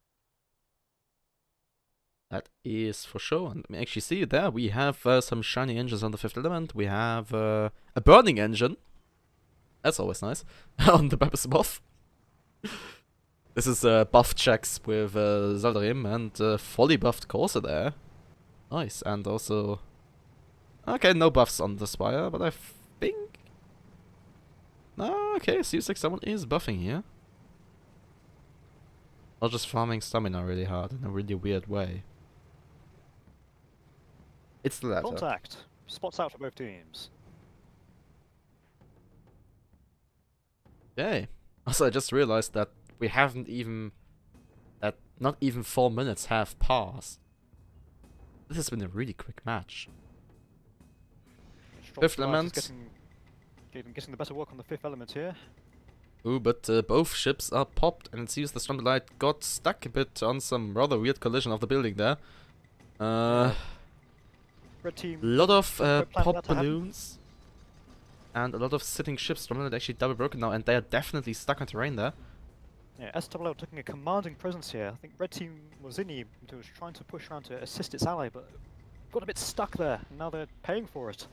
S1: That is for sure. And we actually see it there. We have some shiny engines on the fifth element. We have a burning engine. That's always nice. On the Paradis buff. This is buff checks with Zaldrim and fully buffed Corsair there. Nice. And also... Okay, no buffs on the Spire, but I think... No, okay, seems like someone is buffing here. Or just farming stamina really hard in a really weird way. It's the latter.
S2: Contact. Spots out for both teams.
S1: Okay. Also, I just realized that we haven't even... That not even 4 minutes have passed. This has been a really quick match. Fifth element.
S2: Getting the better work on the fifth element here.
S1: Ooh, but both ships are popped, and it seems the Stromlight got stuck a bit on some rather weird collision of the building there.
S2: Red team.
S1: Lot of pop
S2: happen.
S1: balloons. And a lot of sitting ships. Stromlight actually double broken now, and they are definitely stuck on terrain there.
S2: Yeah, SWL taking a commanding presence here. I think red team was trying to push around to assist its ally, but got a bit stuck there, and now they're paying for it.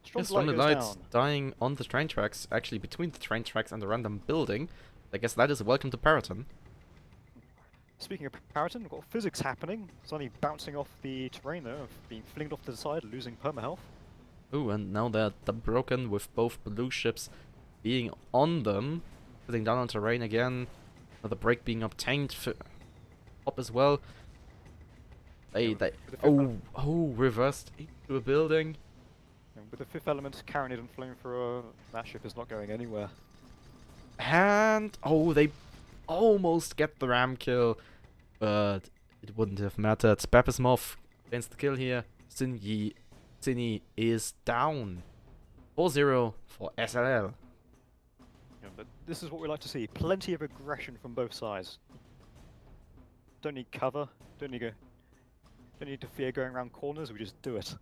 S1: Stromlight dying on the train tracks, actually between the train tracks and the random building. I guess that is a welcome to Paradis.
S2: Speaking of Paradis, we've got physics happening. It's only bouncing off the terrain though, being flinged off to the side, losing permahealth.
S1: Ooh, and now they're broken with both blue ships being on them. Sitting down on terrain again. Another break being obtained for Hop as well. Reversed into a building.
S2: And with the fifth element carrying it and flamethrower, that ship is not going anywhere.
S1: And they almost get the ram kill, but it wouldn't have mattered. Babismov against the kill here. Sinyi is down. 4-0 for SLL.
S2: Yeah, but this is what we like to see. Plenty of aggression from both sides. Don't need cover. Don't need to fear going around corners. We just do it.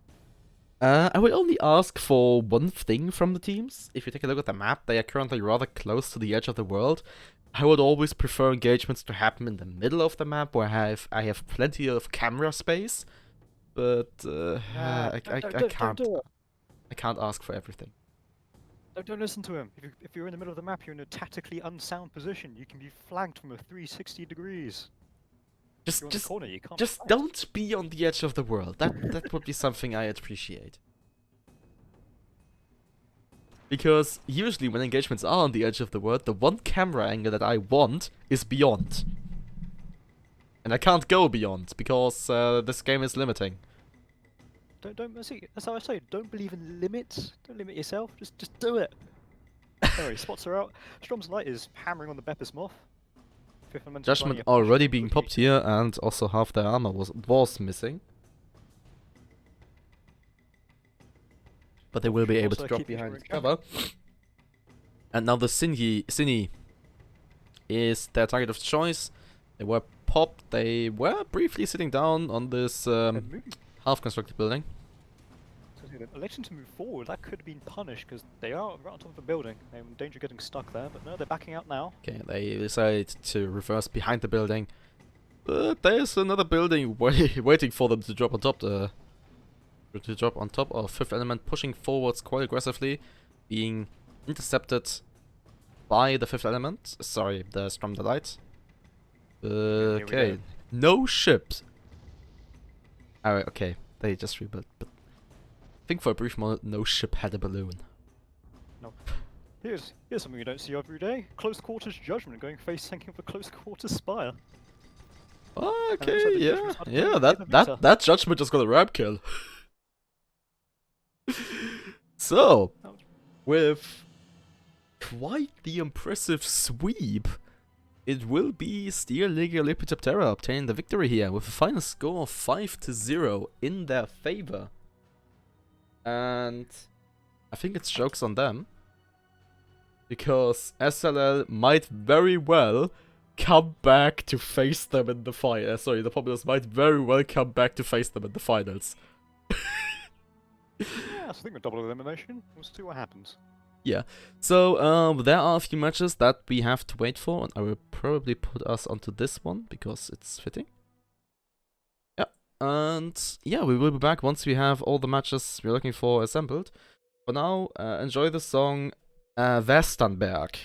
S1: I would only ask for one thing from the teams. If you take a look at the map, they are currently rather close to the edge of the world. I would always prefer engagements to happen in the middle of the map, where I have plenty of camera space. But I can't ask for everything.
S2: Don't listen to him. If you're in the middle of the map, you're in a tactically unsound position. You can be flanked from a 360 degrees.
S1: Just don't be on the edge of the world. That would be something I appreciate. Because usually when engagements are on the edge of the world, the one camera angle that I want is beyond. And I can't go beyond because this game is limiting.
S2: See, that's how I say. Don't believe in limits. Don't limit yourself. Just do it. Anyway, spots are out. Strom's Light is hammering on the Babismov.
S1: Judgment already being popped here, and also half their armor was missing. But they will be able to drop behind the cover. And now the Sinyi is their target of choice. They were popped. They were briefly sitting down on this half-constructed building.
S2: Electing to move forward, that could have been punished because they are right on top of the building. They're in danger of getting stuck there, but no, they're backing out now.
S1: Okay, they decide to reverse behind the building. But there's another building waiting for them to drop on top. Of fifth element, pushing forwards quite aggressively, being intercepted by the fifth element. Sorry, the Strom the Light. Okay, no ships. Alright, okay, they just rebuilt, but I think for a brief moment, no ship had a balloon.
S2: No. Here's something you don't see every day. Close quarters judgment going face tanking with a close quarters spire.
S1: Okay,
S2: the
S1: yeah,
S2: judgment's about to
S1: yeah,
S2: go
S1: that
S2: with
S1: that
S2: Vita.
S1: that judgment just got a ramp kill. So, with quite the impressive sweep, it will be Steel League Lepidoptera obtaining the victory here with a final score of 5-0 in their favor. And I think it's jokes on them, because SLL might very well come back to face them in the final. Sorry, the Populous might very well come back to face them in the finals.
S2: Yeah, so I think we're double elimination. We'll see what happens.
S1: Yeah, so there are a few matches that we have to wait for, and I will probably put us onto this one because it's fitting. Yeah, and yeah, we will be back once we have all the matches we're looking for assembled. For now, enjoy the song Västanberg.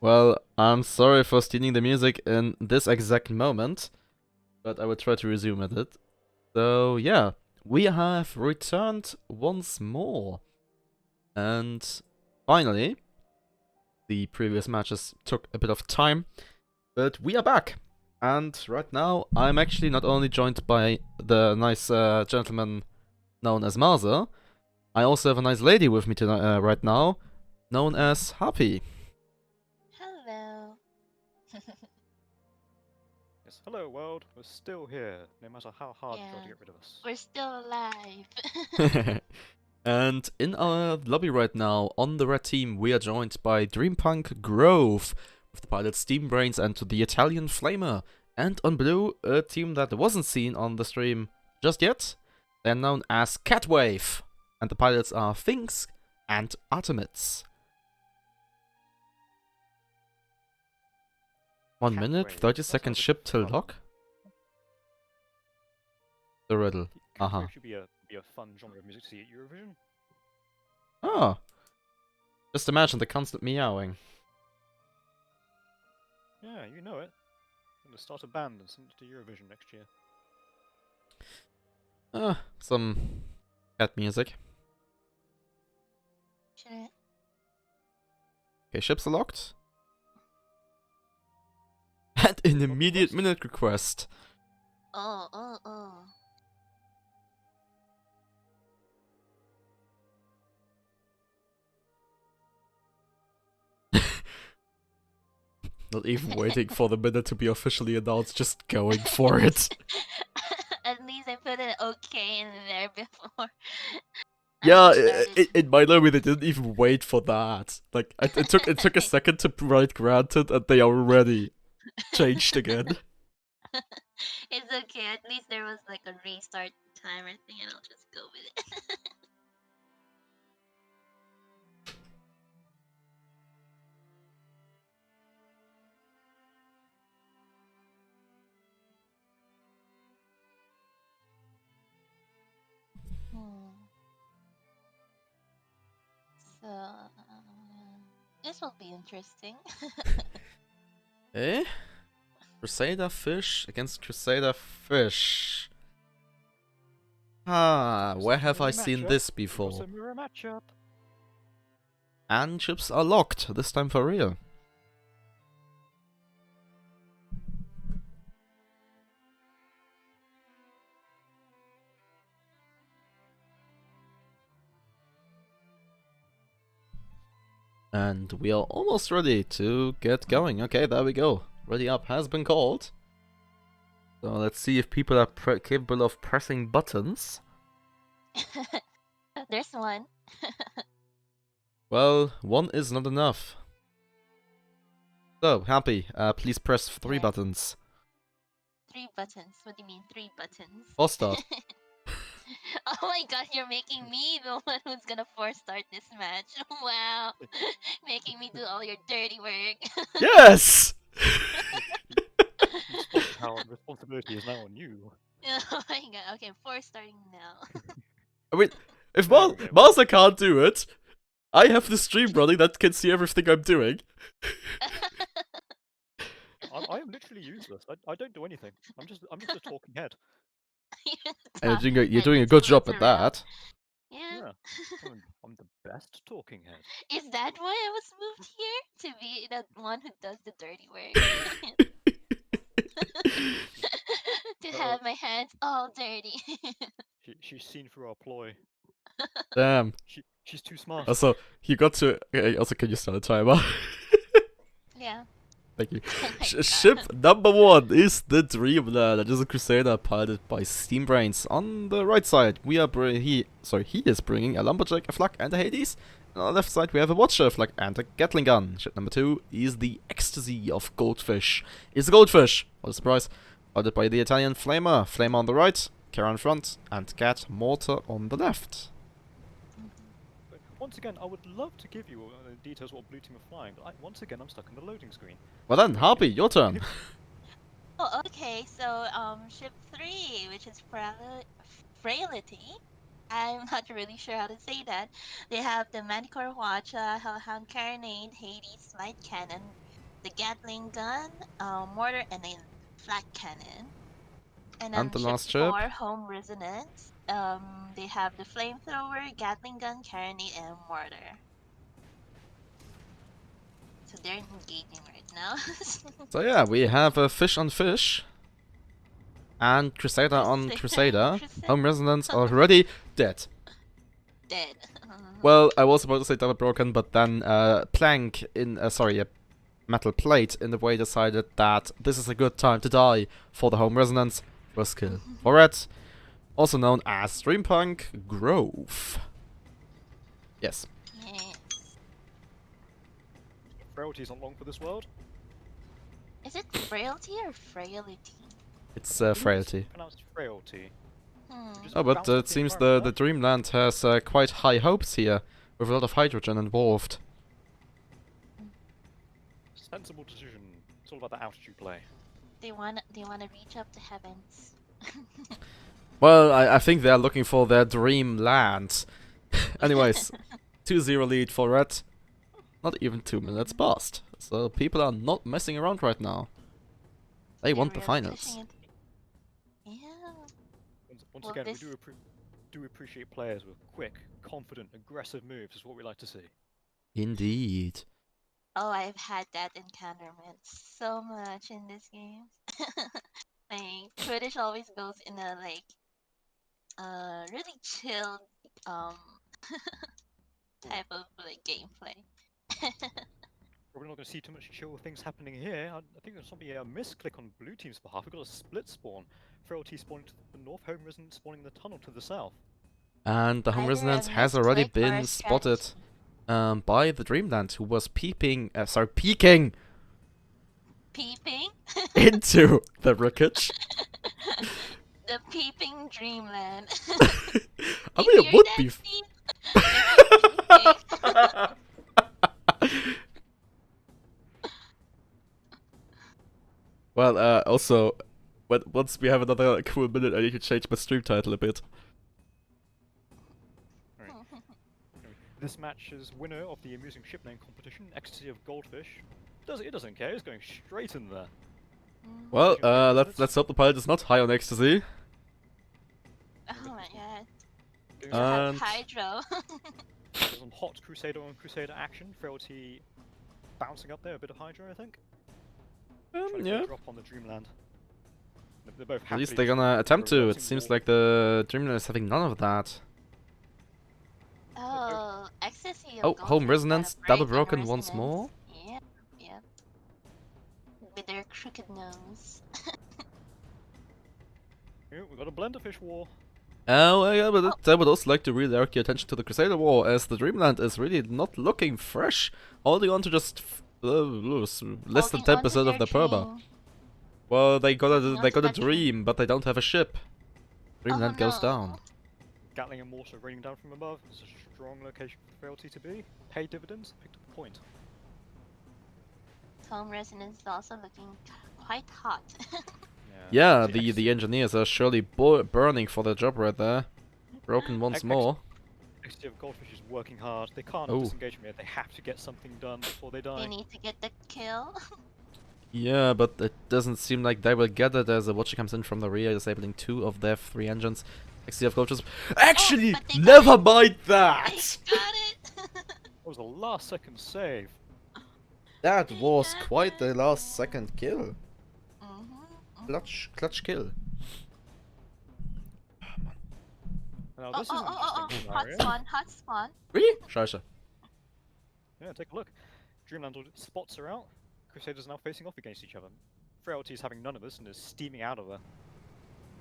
S1: Well, I'm sorry for stealing the music in this exact moment, but I will try to resume at it. So, yeah, we have returned once more. And finally, the previous matches took a bit of time, but we are back. And right now, I'm actually not only joined by the nice gentleman known as Marza, I also have a nice lady with me tonight, right now, known as Hapi.
S4: Hello.
S2: Yes, hello world, we're still here, no matter how hard you try to
S4: Yeah.
S2: get rid of us.
S4: We're still alive.
S1: And in our lobby right now, on the red team, we are joined by Dreampunk Grove, with the pilot Steam Brains and the Italian Flamer. And on blue, a team that wasn't seen on the stream just yet. They're known as Catwave, and the pilots are Finks and Artemids. 1 minute,
S2: Catwave,
S1: 30
S2: that
S1: seconds
S2: sounds
S1: ship till
S2: fun.
S1: lock. The riddle.
S2: Catwave should be a fun genre of music to see at Eurovision.
S1: Oh. Just imagine the constant meowing.
S2: Yeah, you know it. I'm gonna start a band and send it to Eurovision next year.
S1: Some cat music.
S4: Shouldn't.
S1: Okay, ships are locked. And an immediate minute request.
S4: Oh.
S1: Not even waiting for the minute to be officially announced, just going for it.
S4: At least I put an okay in there before.
S1: Yeah,
S4: started.
S1: in my lobby they didn't even wait for that. Like it took a second to write granted, and they already changed again.
S4: It's okay. At least there was like a restart timer thing, and I'll just go with it. So this will be interesting.
S1: Eh? Crusader Fish against Crusader Fish. Ah, where have I seen this before?
S2: It's a mirror matchup.
S1: And ships are locked, this time for real. And we are almost ready to get going. Okay, there we go. Ready up has been called. So let's see if people are capable of pressing buttons.
S4: There's one.
S1: Well, one is not enough. So, Happy, please press 3
S4: Yeah.
S1: buttons.
S4: 3 buttons. What do you mean 3 buttons?
S1: Force start.
S4: Oh my god, you're making me the one who's gonna force start this match. Wow. Making me do all your dirty work.
S1: Yes!
S2: Responsibility is now on you.
S4: Oh my god. Okay, force starting now.
S1: I mean, if
S2: There we go.
S1: Marza can't do it, I have the stream running that can see everything I'm doing.
S2: I am literally useless. I don't do anything. I'm just a talking head.
S1: And you're
S4: And
S1: doing a
S4: just
S1: good job
S4: floats
S1: at
S4: around.
S1: that.
S4: Yeah.
S2: I'm the best talking head.
S4: Is that why I was moved here? To be the one who does the dirty work? To have my hands all dirty.
S2: She's seen through our ploy.
S1: Damn.
S2: She's too smart.
S1: Also, you got to. Also, can you start a timer?
S4: Yeah.
S1: Thank you.
S4: Oh my God.
S1: Ship number 1 is the Dreamler. That is a Crusader piloted by Steam Brains. On the right side, he is bringing a Lumberjack, a Flak, and a Hades. And on the left side, we have a Watcher, a Flak, and a Gatling gun. Ship number 2 is the Ecstasy of Goldfish. It's a Goldfish. What a surprise. Piloted by the Italian Flamer. Flamer on the right, Kara on front, and Cat Mortar on the left.
S2: Once again, I would love to give you details of what blue team are flying, but once again, I'm stuck in the loading screen.
S1: Well then, Harpy, your turn.
S4: Oh, okay. So, ship 3, which is Frailty. I'm not really sure how to say that. They have the Manticore Watcher, Hellhound Carronade, Hades, Light Cannon, the Gatling gun, mortar, and a flak cannon. And then
S1: And the
S4: ship
S1: last ship?
S4: 4, home resonance. They have the flamethrower, Gatling gun, carronade, and mortar. So they're engaging right now.
S1: So yeah, we have a fish on fish. And Crusader on Crusader. Home Resonance already dead.
S4: Dead.
S1: Well, I was about to say double broken, but then plank in, sorry, a metal plate in the way decided that this is a good time to die for the Home Resonance. First kill for it. Also known as Streampunk Grove. Yes.
S4: Yes.
S2: Frailty's not long for this world.
S4: Is it frailty or frailty?
S1: It's Frailty.
S2: It's pronounced frailty. Just
S1: Oh, but
S2: bounce off
S1: it seems
S2: environment
S1: the Dreamland has quite high hopes here, with a lot of hydrogen involved.
S2: there. Sensible decision. It's all about the altitude play.
S4: They wanna reach up to heavens.
S1: Well, I think they're looking for their Dreamland. Anyways, 2-0 lead for Red. Not even 2 minutes past. So people are not messing around right now. They
S4: They're
S1: want the
S4: really
S1: finals.
S4: pushing it. Yeah.
S2: Once
S4: Well,
S2: again,
S4: this-
S2: we do appreciate players with quick, confident, aggressive moves. Is what we like to see.
S1: Indeed.
S4: Oh, I've had that encounterment so much in this game. Like British always goes in a like really chilled type of like gameplay.
S2: We're not going to see too much chill things happening here. I think there's something a misclick on blue team's behalf. We've got a split spawn. Frailty spawning to the north, Home Resonance spawning the tunnel to the south.
S1: And the Home
S4: Either a
S1: Resonance has already
S4: misclick or
S1: been
S4: a
S1: spotted
S4: strategy.
S1: by the Dreamland, who was peeking
S4: Peeping?
S1: into the wreckage.
S4: The peeping dreamland.
S1: I
S4: You
S1: mean, it
S4: hear
S1: would
S4: that,
S1: be.
S4: Steve? They're peeping.
S1: Well, also, once we have another cool minute, I need to change my stream title a bit.
S2: This match's winner of the amusing ship name competition, Ecstasy of Goldfish, it doesn't care. It's going straight in there.
S1: Well,
S2: Should we go with
S1: let's hope the pilot is not high on ecstasy.
S4: Oh my god.
S2: Doing
S4: So have
S1: And
S4: Hydro.
S2: There's some hot Crusader on Crusader action. Frailty bouncing up there, a bit of Hydra, I think. Trying to get
S1: yeah.
S2: a drop on the Dreamland. They're both
S1: At least
S2: happily
S1: they're
S2: just
S1: gonna attempt to. It
S2: reversing
S1: seems
S2: wall.
S1: like the Dreamland is having none of that.
S4: Oh, ecstasy of
S1: Oh, Home
S4: Goldfish
S1: Resonance,
S4: got a
S1: double
S4: break on
S1: broken once
S4: resonance.
S1: more.
S4: Yep, yep. With their crooked nose.
S2: Yeah, we've got a Blenderfish war.
S1: Oh, yeah, but I would also like to redirect your attention to the Crusader War, as the Dreamland is really not looking fresh, holding on to just less than
S4: Holding
S1: 10%
S4: on to
S1: of their perma.
S4: dream.
S1: Well, they got
S4: Holding
S1: a
S4: on
S1: they
S4: to
S1: got a
S4: that dream.
S1: dream, but they don't have a ship. Dreamland goes
S4: no.
S1: down.
S2: Gatling and mortar raining down from above. It's a strong location for Frailty to be. Paid dividends, picked up a point.
S4: Home resonance is also looking quite hot.
S1: Yeah,
S2: See,
S1: the engineers are surely burning for their job right there. Broken once
S2: Ex-
S1: more.
S2: Ecstasy of Goldfish is working hard. They can't
S1: Oh.
S2: disengage from it. They have to get something done before they die.
S4: They need to get the kill.
S1: Yeah, but it doesn't seem like they will get it as a watcher comes in from the rear, disabling 2 of their 3 engines. XCF coaches. Actually,
S4: but they got
S1: never
S4: it.
S1: mind
S4: I
S1: that!
S4: got it!
S2: That was a last second save.
S1: That
S4: They
S1: was
S4: got
S1: quite the
S4: it.
S1: last second kill.
S4: Mm-hmm.
S1: Clutch kill.
S2: Now
S4: Oh,
S2: this is an interesting
S4: hot
S2: scenario.
S4: spawn, hot spawn.
S1: Really? Scheiße.
S2: Yeah, take a look. Dreamland spots are out. Crusaders are now facing off against each other. Frailty is having none of this and is steaming out of there.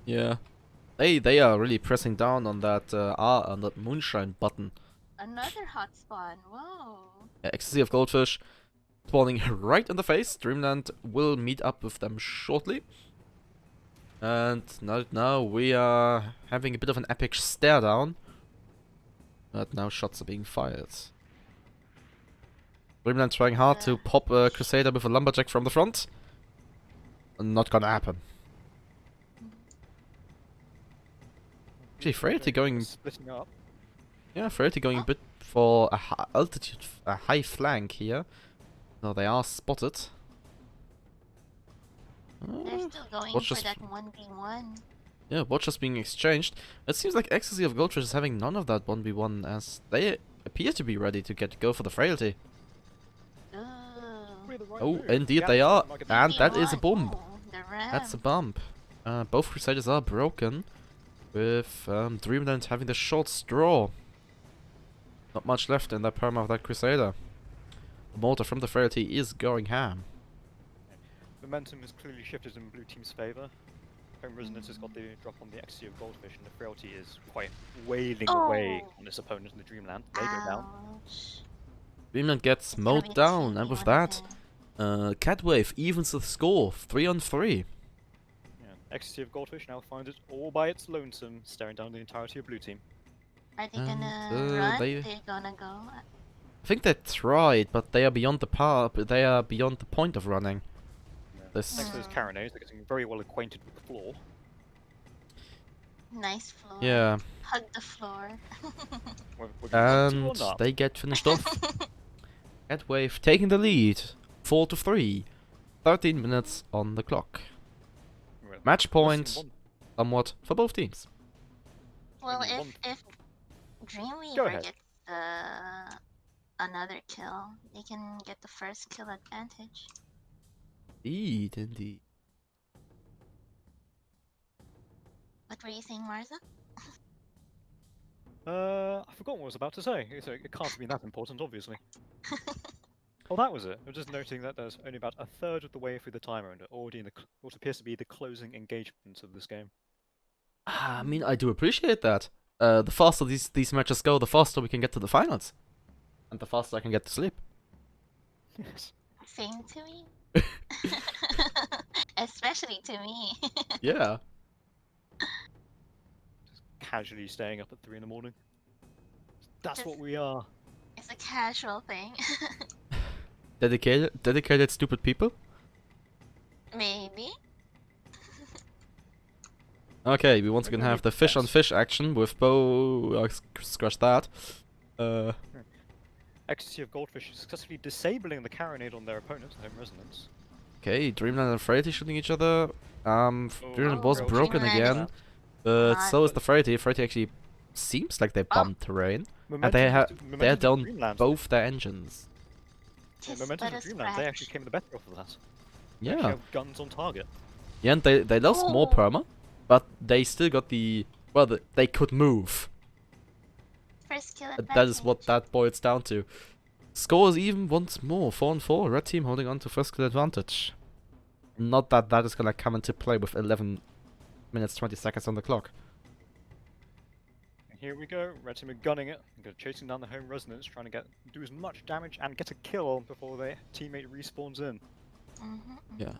S1: Yeah. They are really pressing down on that on that moonshine button.
S4: Another hot spawn. Whoa.
S1: Ecstasy of Goldfish spawning right in the face. Dreamland will meet up with them shortly. And now we are having a bit of an epic stare down. But now shots are being fired. Dreamland trying hard to pop a Crusader with a lumberjack from the front. Not gonna happen. Actually, Frailty going,
S2: Splitting up.
S1: yeah, Frailty going a bit for a high altitude, a high flank here. No, they are spotted.
S4: They're still going
S1: watch
S4: for
S1: us-
S4: that 1v1.
S1: Yeah, watches being exchanged. It seems like Ecstasy of Goldfish is having none of that 1v1 as they appear to be ready to go for the frailty.
S4: Ooh.
S2: With the right
S1: Oh,
S2: move,
S1: indeed
S2: the
S1: they
S2: Atlas
S1: are.
S2: might get
S1: And that is a
S4: 1v1.
S1: bomb.
S4: Ooh, the ram.
S1: That's a bump. Both Crusaders are broken, with Dreamland having the short straw. Not much left in that perma of that Crusader. The mortar from the frailty is going ham.
S2: Momentum has clearly shifted in blue team's favour. Home Resonance has got the drop on the Ecstasy of Goldfish, and the Frailty is quite wailing away
S4: Oh.
S2: on its opponent in the Dreamland. They go down.
S4: Ouch.
S1: Dreamland gets
S4: It's gonna
S1: mowed
S4: be a
S1: down,
S4: 2v1
S1: and with that,
S4: again.
S1: Catwave evens the score, 3-on-3.
S2: Yeah. Ecstasy of Goldfish now finds it all by its lonesome, staring down the entirety of blue team.
S4: Are they
S1: And,
S4: gonna run?
S1: they-
S4: They're gonna go.
S1: I think they tried, but they are beyond they are beyond the point of running.
S2: Yeah.
S1: This-
S2: Thanks to those Carronades, they're getting very well acquainted with the floor.
S4: Nice floor.
S1: Yeah,
S4: Hug the floor.
S2: Whether you want to or
S1: and
S2: not.
S1: they get finished off. Catwave taking the lead, 4-3. 13 minutes on the clock.
S2: Well,
S1: Match
S2: listen,
S1: point,
S2: one-
S1: somewhat, for both teams.
S4: Well,
S2: Only one-
S4: if
S2: Go
S4: Dreamweaver
S2: ahead.
S4: gets another kill, they can get the first kill advantage.
S1: Indeed, indeed.
S4: What were you saying, Marza?
S2: I forgot what I was about to say. It can't have been that important, obviously. Oh, that was it. I was just noting that there's only about a third of the way through the timer, and already in what appears to be the closing engagement of this game.
S1: I mean, I do appreciate that. The faster these matches go, the faster we can get to the finals. And the faster I can get to sleep.
S2: Yes.
S4: Same to me. Especially to me.
S1: Yeah.
S2: Just casually staying up at 3 in the morning. That's
S4: Just-
S2: what we are.
S4: It's a casual thing.
S1: Dedicated stupid people?
S4: Maybe.
S1: Okay, we once again
S2: Maybe
S1: have the fish on
S2: yes.
S1: fish action with Bo. Scratch that.
S2: Ecstasy of Goldfish is successfully disabling the carronade on their opponent, Home Resonance.
S1: Okay, Dreamland and Frailty shooting each other. Dreamland was
S2: Oh,
S1: broken
S4: Dreamland is-
S1: again, but
S4: not-
S1: so is the Frailty. Frailty actually seems like they
S4: Oh.
S1: bumped terrain, and
S2: Momentum
S1: they
S2: is-
S1: they're
S2: momentum is
S1: down
S2: Dreamland.
S1: both their engines.
S2: Yeah,
S4: Tis
S2: momentum
S4: but
S2: of
S4: a
S2: Dreamland. They actually
S4: scratch.
S2: came the better off of that. They actually
S1: Yeah,
S2: have guns on target.
S1: yeah, and they lost more
S4: Oh.
S1: perma, but they still got they could move.
S4: First kill advantage.
S1: That is what that boils down to. Score is even once more, 4-4. Red team holding on to first kill advantage. Not that that is gonna come into play with 11 minutes 20 seconds on the clock.
S2: And here we go. Red team are gunning it. They're chasing down the Home Resonance, trying to do as much damage and get a kill before their teammate respawns in.
S1: Yeah.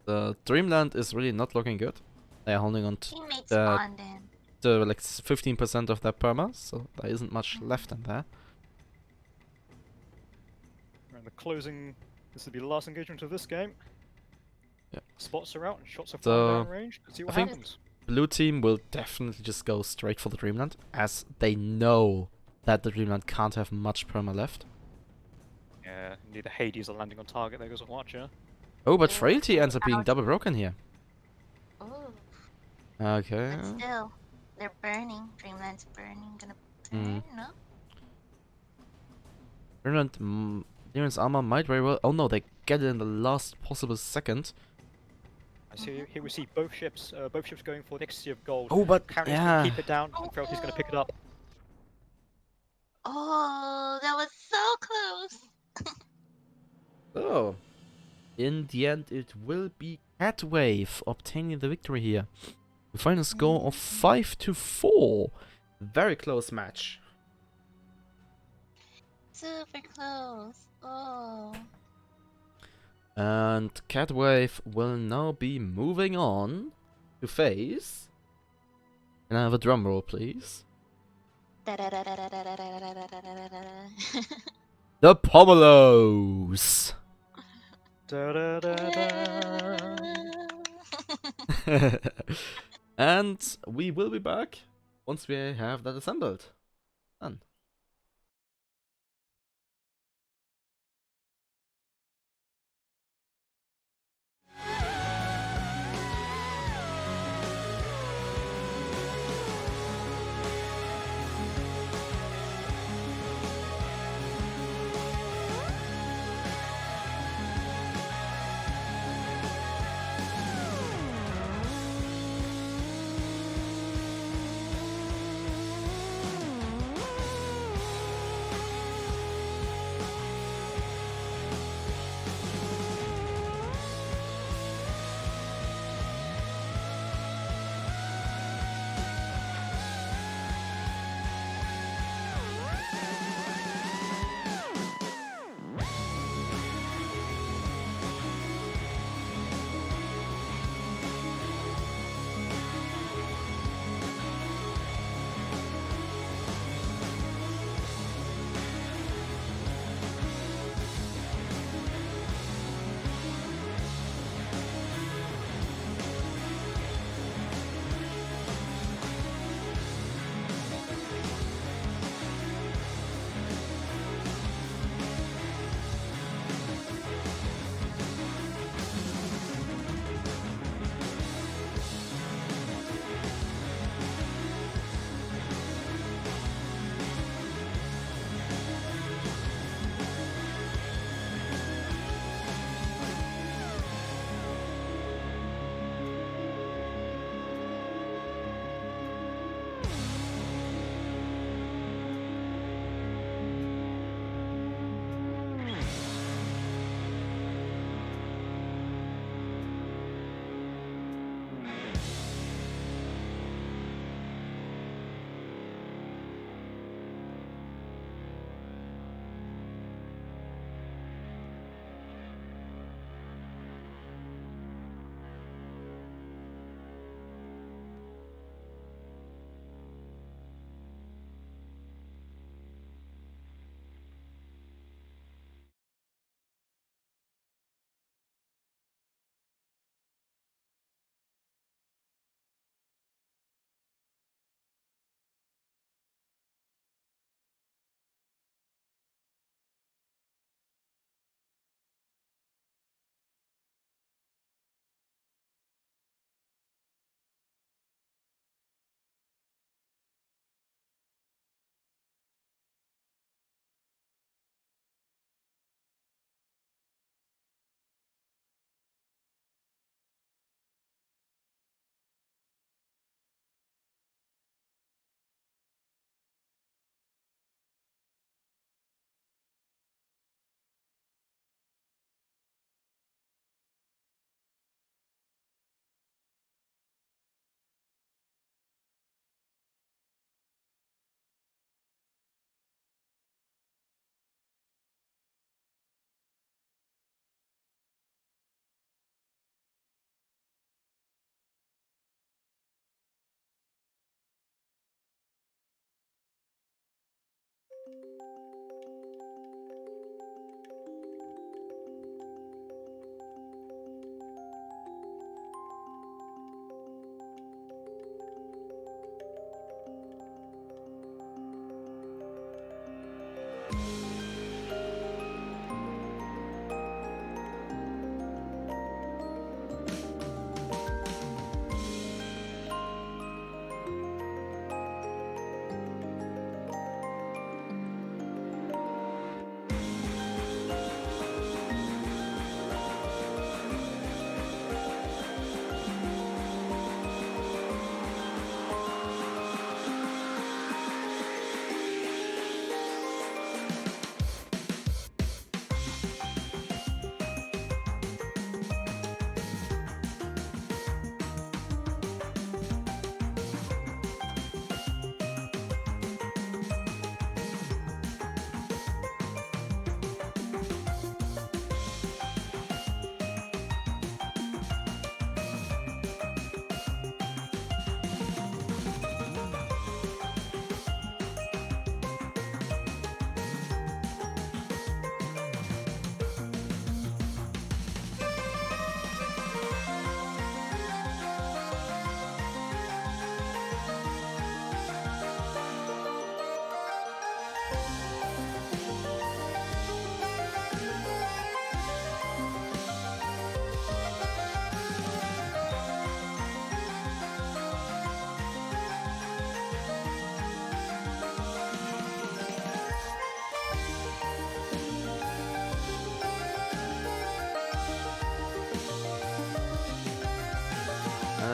S1: The Dreamland is really not looking good. They are holding on to
S4: Teammates
S1: Uh,
S4: spawned in.
S1: like 15% of their perma, so there isn't much left in there.
S2: And the closing. This will be the last engagement of this game.
S1: Yeah.
S2: Spots are out and shots are
S1: So,
S2: flying down range. Let's see what
S1: think-
S2: happens.
S1: Blue team will definitely just go straight for the Dreamland, as they know that the Dreamland can't have much perma left.
S2: Yeah, indeed, the Hades are landing on target. There goes a Watcher.
S1: Oh, but
S4: Yeah.
S1: Frailty ends up being
S4: Ouch.
S1: double broken here.
S4: Ooh,
S1: Okay.
S4: but still, they're burning. Dreamland's burning. Gonna
S1: Mm.
S4: burn, no?
S1: Dreamland's armor might very well. Oh no, they get it in the last possible second.
S2: I see. Here we see both ships going for the Ecstasy of Gold.
S1: Oh, but
S2: Carron's
S1: yeah.
S2: gonna keep it down, and Frailty's gonna pick it up.
S4: Oh, that was so close.
S1: Oh. In the end, it will be Catwave obtaining the victory here. The final score of 5-4. Very close match.
S4: Super close. Oh.
S1: And Catwave will now be moving on to face. Can I have a drum roll, please? The Pommelos!
S2: Da, da, da, da.
S1: And we will be back once we have that assembled. Done.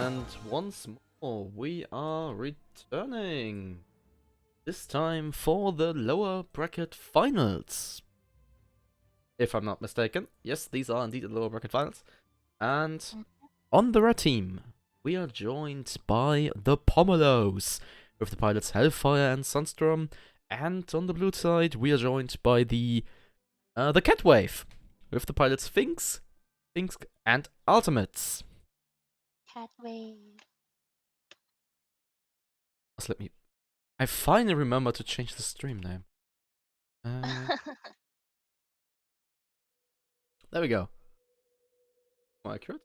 S1: And once more, we are returning. This time for the lower bracket finals. If I'm not mistaken. Yes, these are indeed the lower bracket finals. And on the red team, we are joined by the Pomelos, with the pilots Hellfire and Sunstorm. And on the blue side, we are joined by the Catwave, with the pilots Finks, and Ultimates.
S4: Catway.
S1: Just let me. I finally remember to change the stream name. There we go. More accurate.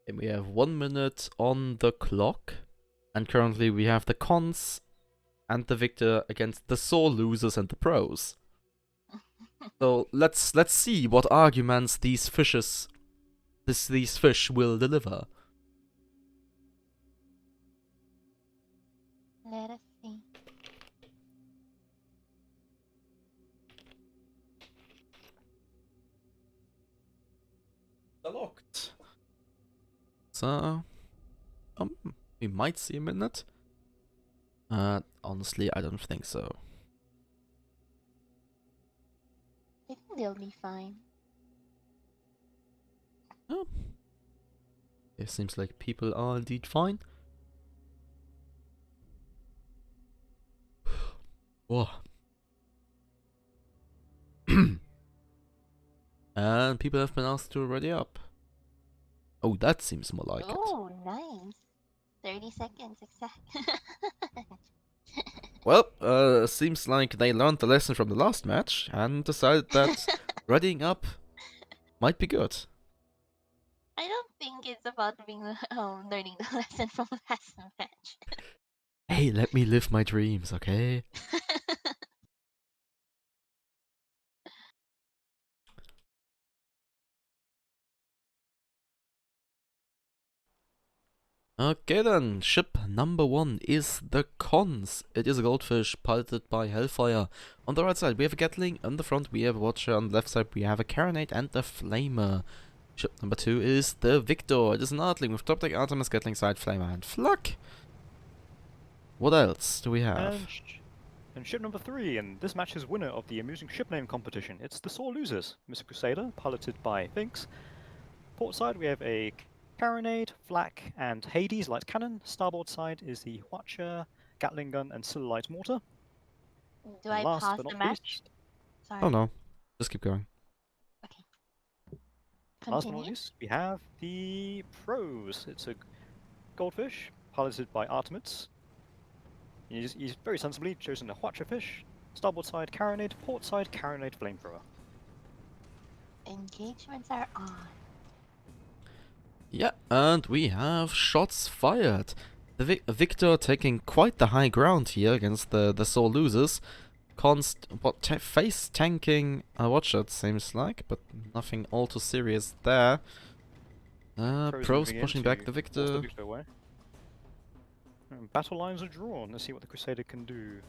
S1: And we have 1 minute on the clock, and currently we have the cons and the victor against the sore losers and the pros. So let's see what arguments these fish will deliver.
S4: Let us see.
S1: Locked. So we might see a minute. Honestly, I don't think so.
S4: I think they'll be fine.
S1: Oh. It seems like people are indeed fine. Whoa. And people have been asked to ready up. Oh, that seems more like it.
S4: Oh, nice. 30 seconds exact.
S1: Well, seems like they learned the lesson from the last match and decided that readying up might be good.
S4: I don't think it's about being learning the lesson from last match.
S1: Hey, let me live my dreams, okay? Okay then, ship number 1 is the Cons. It is a goldfish piloted by Hellfire. On the right side we have a Gatling, on the front we have a Watcher, on the left side we have a Carronade and a Flamer. Ship number 2 is the Victor. It is an Artling with top deck Artemis, Gatling side, Flamer and Flak. What else do we have?
S2: And ship number 3, and this match's winner of the amusing ship name competition. It's the Sore Losers, Mr. Crusader, piloted by Finks. Port side we have a Carronade, Flak, and Hades light cannon. Starboard side is the Watcher, Gatling gun, and Silverlight mortar.
S4: Do I
S2: last
S4: pause
S2: but
S4: the
S2: not
S4: match?
S2: least-
S4: Sorry.
S1: Oh no, just keep going.
S4: Okay.
S2: Last but not
S4: Continue.
S2: least, we have the pros. It's a goldfish piloted by Artemis. He's very sensibly chosen a Hwacha fish, starboard side carronade, port side carronade flamethrower.
S4: Engagements are on.
S1: Yeah, and we have shots fired. The Victor taking quite the high ground here against the sore losers. Face tanking a watcher, it seems like, but nothing all too serious there. Pros
S2: moving in
S1: pushing
S2: to
S1: back the
S2: force
S1: Victor.
S2: the Victor away. Battle lines are drawn. Let's see what the Crusader can do.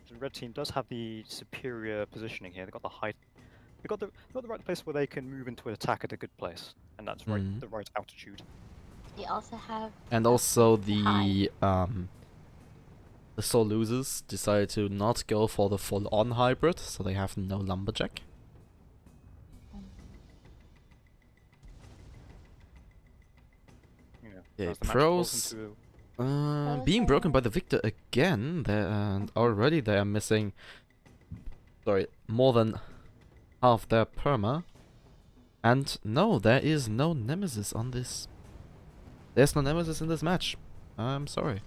S2: The red team does have the superior positioning here. They've got the height. They've got the right place where they can move into an attack at a good place, and that's right the right altitude.
S4: They also have.
S1: And also the sore losers decided to not go for the full-on hybrid, so they have no lumberjack.
S2: Yeah,
S1: Yeah,
S2: as the match
S1: pros.
S2: evolves into
S1: Being broken by the Victor again, and already they are missing, more than half their perma. And no, there is no nemesis on this. There's no nemesis in this match. I'm sorry.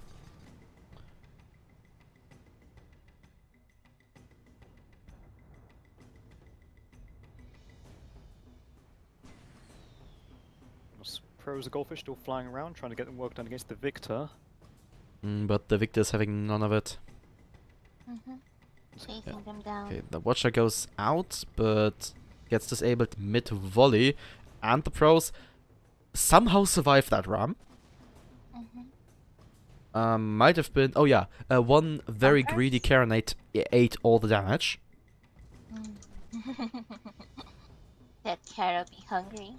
S2: pros, the goldfish still flying around, trying to get them work done against the Victor.
S1: But the Victor's having none of it.
S4: Chasing them down.
S1: Okay, the Watcher goes out, but gets disabled mid-volley. And the pros somehow survive that ram. Might have been... Oh yeah, one very greedy Carronate ate all the damage.
S4: That Cara be hungry.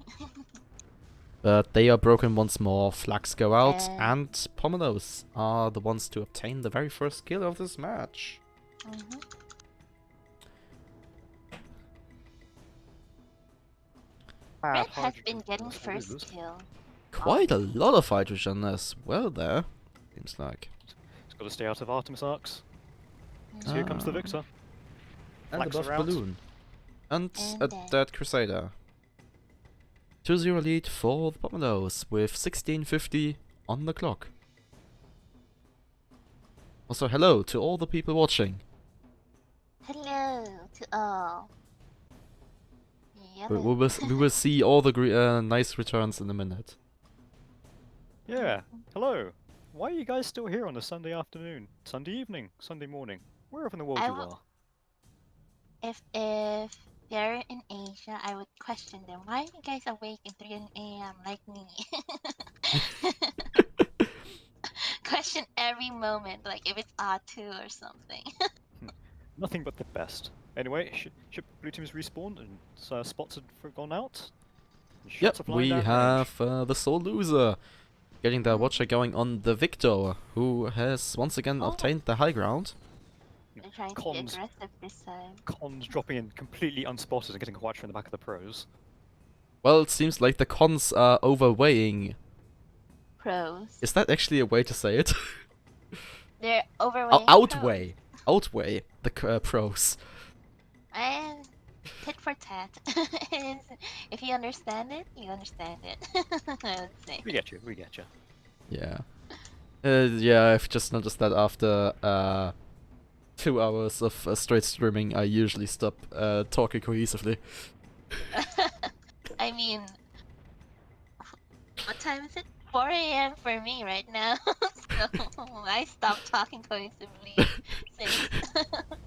S1: But they are broken once more, flags go out, and Pomelos are the ones to obtain the very first kill of this match.
S4: Red has been getting first kill.
S1: Quite a lot of hydrogen as well there, seems like.
S2: It's got to stay out of Artemis arcs. So here comes the Victor.
S1: And the
S2: Flags
S1: buff
S2: are out.
S1: balloon. And
S4: And
S1: a
S4: dead.
S1: dead Crusader. 2-0 lead for the Pomelos with 16:50 on the clock. Also, hello to all the people watching.
S4: Hello to all.
S1: We will see all the nice returns in a minute.
S2: Yeah, hello. Why are you guys still here on a Sunday afternoon, Sunday evening, Sunday morning, wherever in the world
S4: I
S2: you
S4: will-
S2: are?
S4: If they're in Asia, I would question them. Why are you guys awake at 3 a.m. like me? Question every moment, like if it's R2 or something.
S2: Nothing but the best. Anyway, ship blue team is respawned and spots have gone out. And shots
S1: Yep,
S2: are flying
S1: we
S2: down
S1: have the sole loser getting their Watcher going on the Victor, who has once again
S4: Oh.
S1: obtained the high ground.
S4: They're trying to be
S2: Cons.
S4: aggressive this time.
S2: Cons dropping in completely unspotted and getting a watcher in the back of the pros.
S1: Well, it seems like the cons are overweighing.
S4: Pros.
S1: Is that actually a way to say it?
S4: They're overweight.
S1: Outweigh the pros.
S4: And tit for tat. If you understand it, you understand it. I would say.
S2: We get you, we get you.
S1: Yeah. Yeah, I've just noticed that after 2 hours of straight streaming, I usually stop talking cohesively.
S4: I mean, what time is it? 4 a.m. for me right now. So I stopped talking cohesively since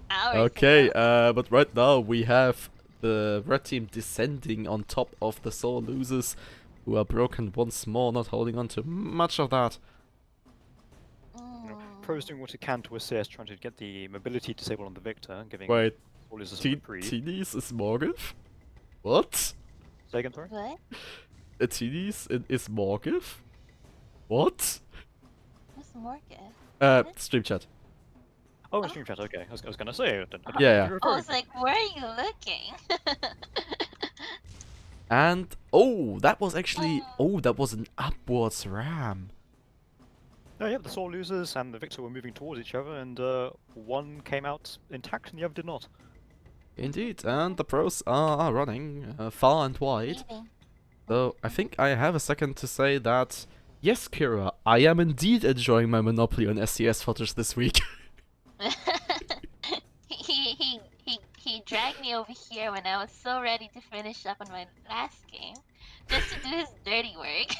S4: hours
S1: Okay,
S4: ago.
S1: but right now we have the red team descending on top of the sore losers, who are broken once more, not holding on to much of that.
S2: Pros doing what it can to assist, trying to get the mobility disabled on the Victor, giving
S1: Wait,
S2: all his reprieve.
S1: TDs is Morgif? What?
S2: Say again, sorry?
S4: What?
S1: A TDs is Morgif? What?
S4: Who's Morgan?
S1: Stream chat.
S2: Oh, stream chat, okay. I was gonna say, I don't know
S1: Yeah,
S2: what you're
S4: I
S2: referring
S4: was
S2: to.
S4: like, where are you looking?
S1: And oh, that was actually that was an upwards ram.
S2: No, yeah, the sore losers and the Victor were moving towards each other, and one came out intact and the other did not.
S1: Indeed, and the pros are running far and wide.
S4: Leaving.
S1: So I think I have a second to say that, yes, Kira, I am indeed enjoying my Monopoly on SCS footage this week.
S4: He dragged me over here when I was so ready to finish up on my last game, just to do his dirty work.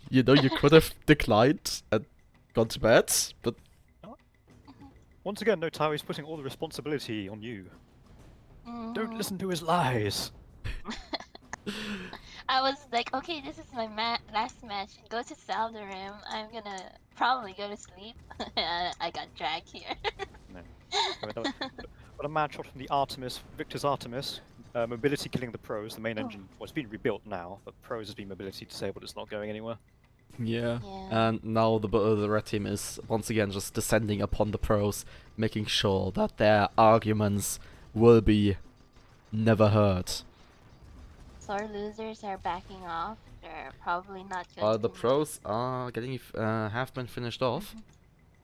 S1: You know, you could have declined and gone to bed, but
S2: Once again, Notaro is putting all the responsibility on you. Don't listen to his lies.
S4: I was like, okay, this is my last match. Go to Saldarim. I'm gonna probably go to sleep. I got dragged here.
S2: I mean, what a mad shot from the Artemis, Victor's Artemis. Mobility killing the pros. The main engine, well, it's been rebuilt now, but pros has been mobility disabled. It's not going anywhere.
S1: yeah.
S4: Yeah.
S1: And now the red team is once again just descending upon the pros, making sure that their arguments will be never heard.
S4: Sore losers are backing off. They're probably not going to
S1: The
S4: be
S1: pros are getting have been finished off,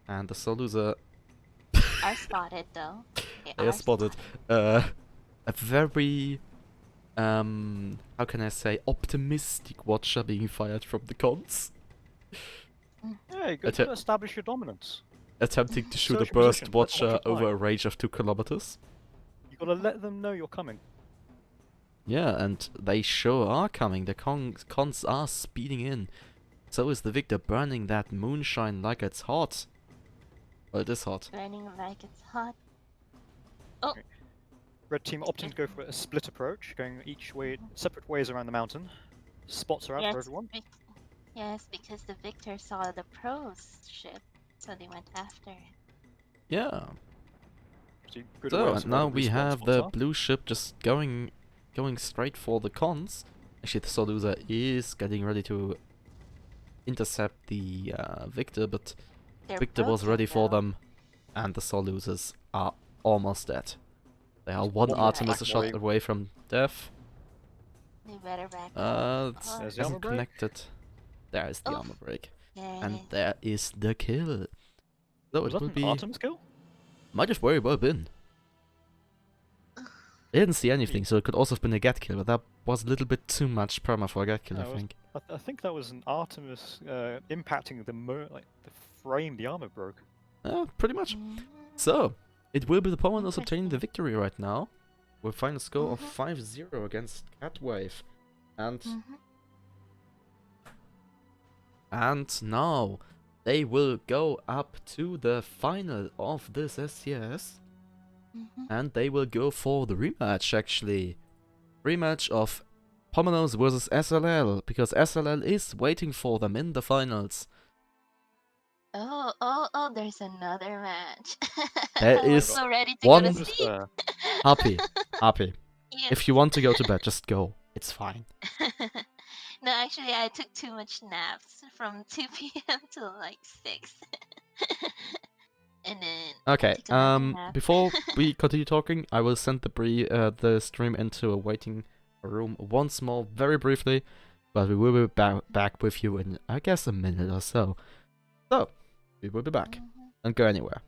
S1: and the sole loser
S4: are spotted though.
S1: they are spotted. A very how can I say, optimistic watcher being fired from the cons,
S2: Yeah, you got to establish your dominance.
S1: attempting to shoot a
S2: Search your
S1: burst
S2: position, watch your
S1: watcher over a
S2: time.
S1: range of 2 kilometers.
S2: You gotta let them know you're coming.
S1: Yeah, and they sure are coming. The cons are speeding in. So is the Victor, burning that moonshine like it's hot. Well, it is hot.
S4: Burning like it's hot.
S2: Red team opting to go for a split approach, going each way, separate ways around the mountain. Spots are out for everyone.
S4: Yes, because the Victor saw the pros ship, so they went after it.
S1: Yeah.
S2: So good
S1: So,
S2: awareness
S1: and
S2: of
S1: now
S2: where
S1: we
S2: respawn
S1: have
S2: spots
S1: the
S2: are.
S1: blue ship just going straight for the cons. Actually, the Solusa is getting ready to intercept the Victor, but
S4: They're
S1: Victor was
S4: broken,
S1: ready for
S4: though.
S1: them, and the Solusas are almost dead. They are one
S2: one more
S1: Artemis
S2: black
S1: shot
S2: boy.
S1: away from death.
S4: They better back up.
S1: It
S4: Oh,
S2: There's the
S1: hasn't
S2: armor break.
S1: connected. There is the
S4: Oh.
S1: armor break.
S4: there
S1: And
S4: it is.
S1: there is the kill. So
S2: Was
S1: it
S2: that
S1: will
S2: an
S1: be...
S2: Artemis kill?
S1: Might have very well been. I didn't see anything, so it could also have been a get kill, but that was a little bit too much perma for a get kill,
S2: No,
S1: I
S2: it was-
S1: think.
S2: I think that was an Artemis impacting the frame the armor broke.
S1: Pretty much.
S4: Mhm.
S1: So, it will be the Pomanos obtaining the
S4: Interesting.
S1: victory right now. With a final score of
S4: Mhm.
S1: 5-0 against Catwave.
S4: Mhm.
S1: And now they will go up to the final of this SCS.
S4: Mhm.
S1: And they will go for the rematch, actually. Rematch of Pomanos versus SLL, because SLL is waiting for them in the finals.
S4: Oh, there's another match.
S1: There
S4: I was
S1: is
S4: so ready to
S1: one-
S4: go to
S2: Just,
S4: sleep.
S1: Happy.
S4: Yes.
S1: If you want to go to bed, just go. It's fine.
S4: No, actually, I took too much naps from 2 p.m. till like 6. And then I
S1: Okay,
S4: took another nap.
S1: before we continue talking, I will send the stream into a waiting room once more, very briefly, but we will be back with you in, I guess, a minute or so. So, we will be back.
S4: Mhm.
S1: Don't go anywhere.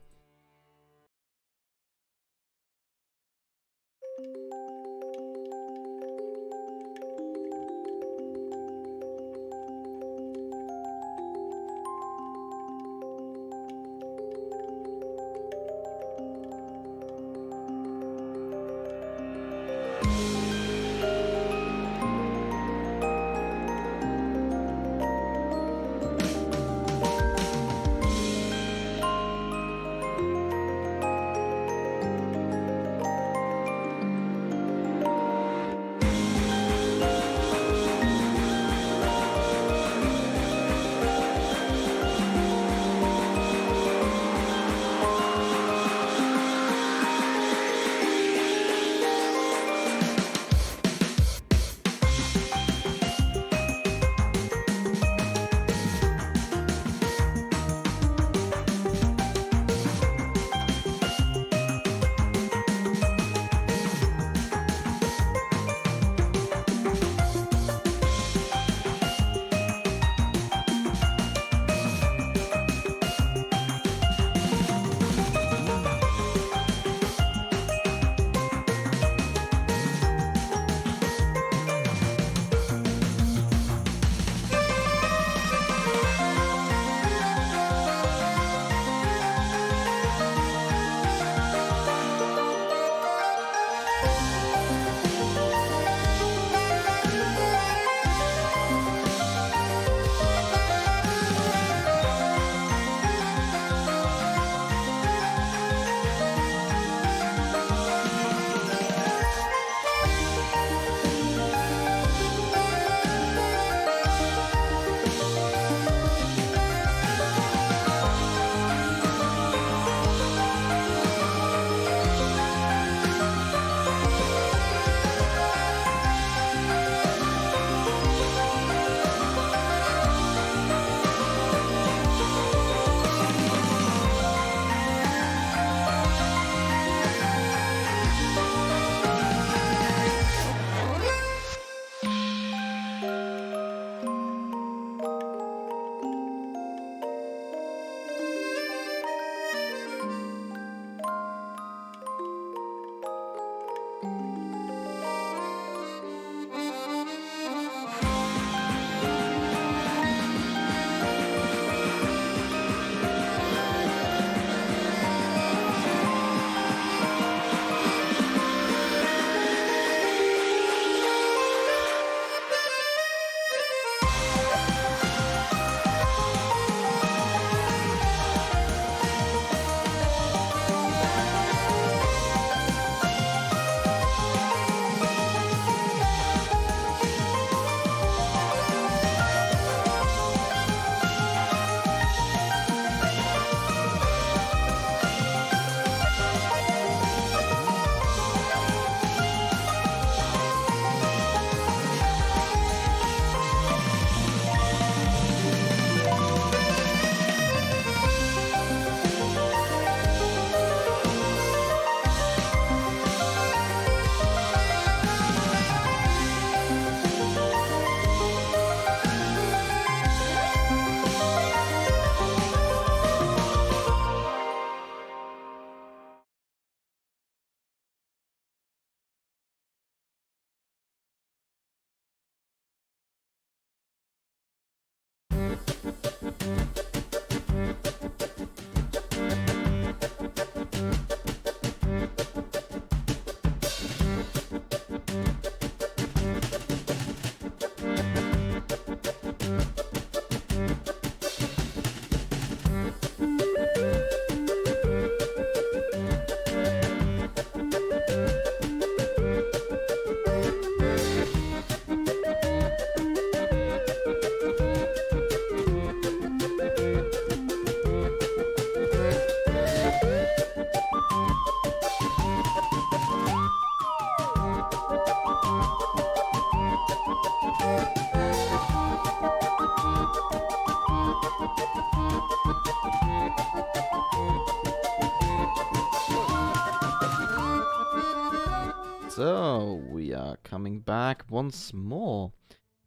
S1: So, we are coming back once more.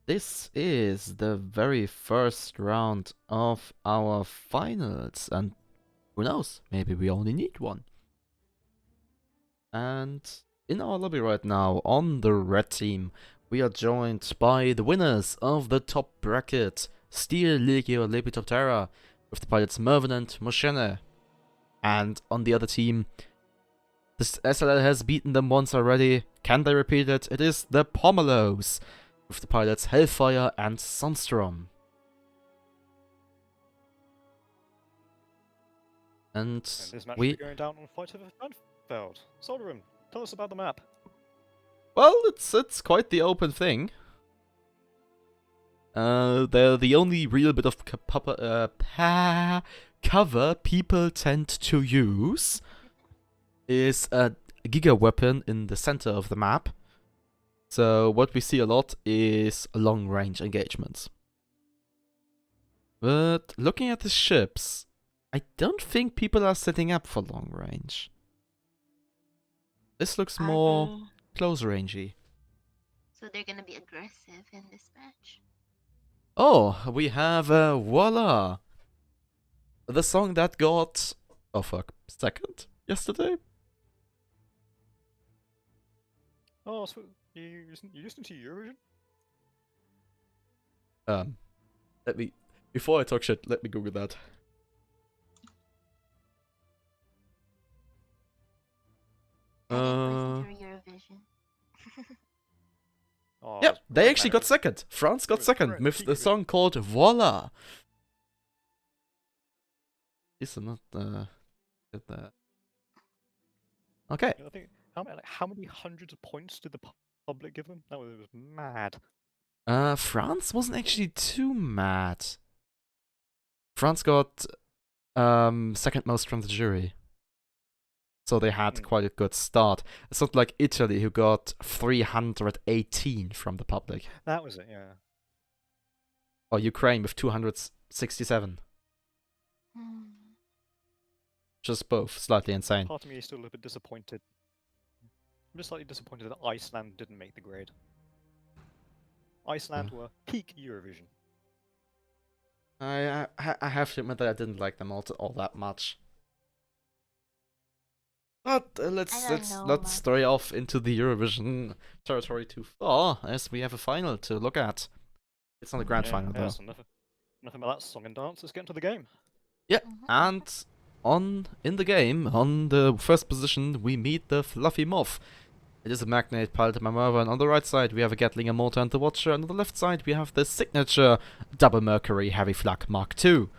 S1: This is the very first round of our finals, and who knows, maybe we only need one. And in our lobby right now, on the red team, we are joined by the winners of the top bracket, Steel, Legio, Lepidoptera, with the pilots Mervin and Moshene. And on the other team, the SLL has beaten them once already. Can they repeat it? It is the Pomelos, with the pilots Hellfire and Sunstrom. And
S2: this match
S1: we...
S2: will be going down on Fight over Funfeld. Solderum, tell us about the map.
S1: Well, it's quite the open thing. The only real bit of cover people tend to use is a giga weapon in the center of the map. So what we see a lot is long range engagements. But looking at the ships, I don't think people are setting up for long range. This looks more close rangey.
S4: So they're gonna be aggressive in this match.
S1: Oh, we have voila! The song that got, oh fuck, second yesterday?
S2: Oh, so you listen to Eurovision?
S1: Let me, before I talk shit, let me Google that.
S4: I didn't listen to Eurovision.
S2: Oh,
S1: Yeah,
S2: that's
S1: they
S2: great,
S1: actually
S2: man.
S1: got second. France got
S2: was
S1: second
S2: correct.
S1: with the song called Voila. Is not get that. Okay.
S2: I think how many hundreds of points did the public give them? That was mad.
S1: France wasn't actually too mad. France got second most from the jury. So they had quite a good start. It's not like Italy, who got 318 from the public.
S2: That was it, yeah.
S1: Or Ukraine with 267. Just both slightly insane.
S2: Part of me is still a little bit disappointed. I'm just slightly disappointed that Iceland didn't make the grade. Iceland were peak Eurovision.
S1: I have to admit that I didn't like them all that much. But let's not stray off into the Eurovision territory too far, as we have a final to look at. It's not a grand final though.
S2: So nothing about that song and dance. Let's get into the game.
S1: Yeah, and in the game, on the first position, we meet the Fluffy Moth. It is a Magnate piloted by Marza, and on the right side we have a Gatling Mortar and the Watcher, and on the left side we have the signature Double Mercury Heavy Flak Mark II.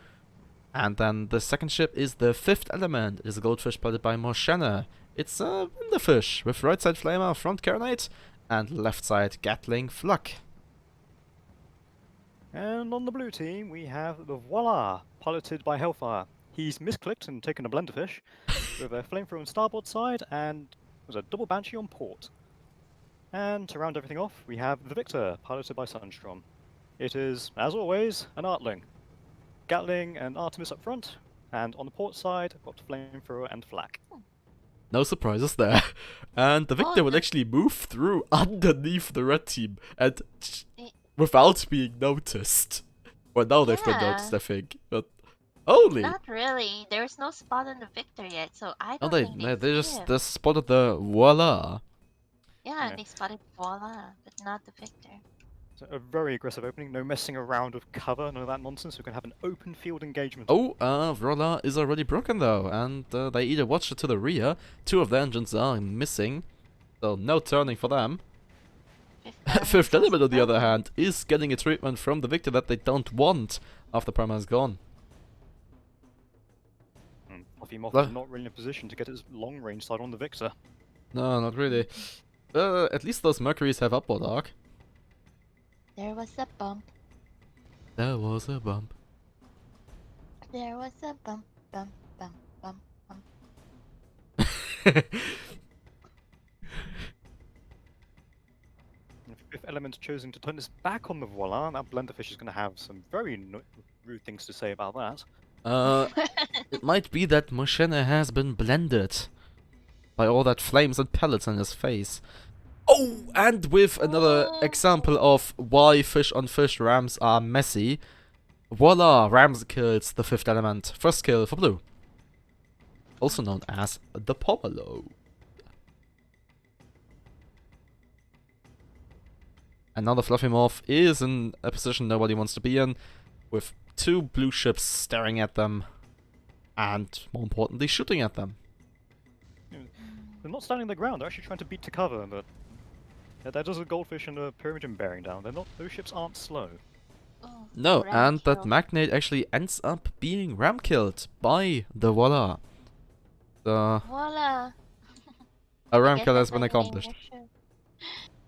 S1: And then the second ship is the Fifth Element. It is a Goldfish piloted by Moshene. It's a Winterfish with right side Flamer, front Carronade, and left side Gatling Flak.
S2: And on the blue team we have the Voila, piloted by Hellfire. He's misclicked and taken a Blenderfish with a flamethrower on starboard side and was a double Banshee on port. And to round everything off, we have the Victor, piloted by Sunstrom. It is, as always, an Artling. Gatling and Artemis up front, and on the port side, got flamethrower and flak.
S1: No surprises there. And the Victor will actually move through underneath the red team and without being noticed. Well, now they've been noticed, I think, but only.
S4: Not really. There's no spot on the Victor yet, so I don't
S1: they
S4: think
S1: they just spotted the voila.
S4: Yeah, they spotted Voila, but not the Victor.
S2: So a very aggressive opening, no messing around with cover, none of that nonsense. We can have an open field engagement.
S1: Oh, voila is already broken though, and they either watched it to the rear. Two of the engines are missing, so no turning for them. Fifth Element, on the other hand, is getting a treatment from the Victor that they don't want after Prima is gone.
S2: Fluffy Moth is not really in a position to get his long range side on the Victor.
S1: No, not really. At least those Mercuries have upward arc.
S4: There was a bump.
S1: There was a bump.
S4: There was a bump, bump, bump, bump, bump.
S2: Fifth Element choosing to turn his back on the Voila, and that Blenderfish is going to have some very rude things to say about that.
S1: It might be that Moshene has been blended by all that flames and pellets in his face. Oh, and with another example of why fish-on-fish rams are messy, voila, Rams kills the fifth element. First kill for blue. Also known as the Pomelo. And now the Fluffy Morph is in a position nobody wants to be in, with two blue ships staring at them, and more importantly, shooting at them.
S2: They're not standing the ground, they're actually trying to beat to cover, but that does a goldfish and a pyramid bearing down. Those ships aren't slow.
S4: Oh,
S1: No,
S4: ram
S1: and that
S4: kill.
S1: Magnate actually ends up being ram killed by the Voila. The
S4: Voila.
S1: a
S4: I
S1: ram
S4: guess
S1: kill has
S4: that's
S1: been
S4: why you named
S1: accomplished.
S4: your ship.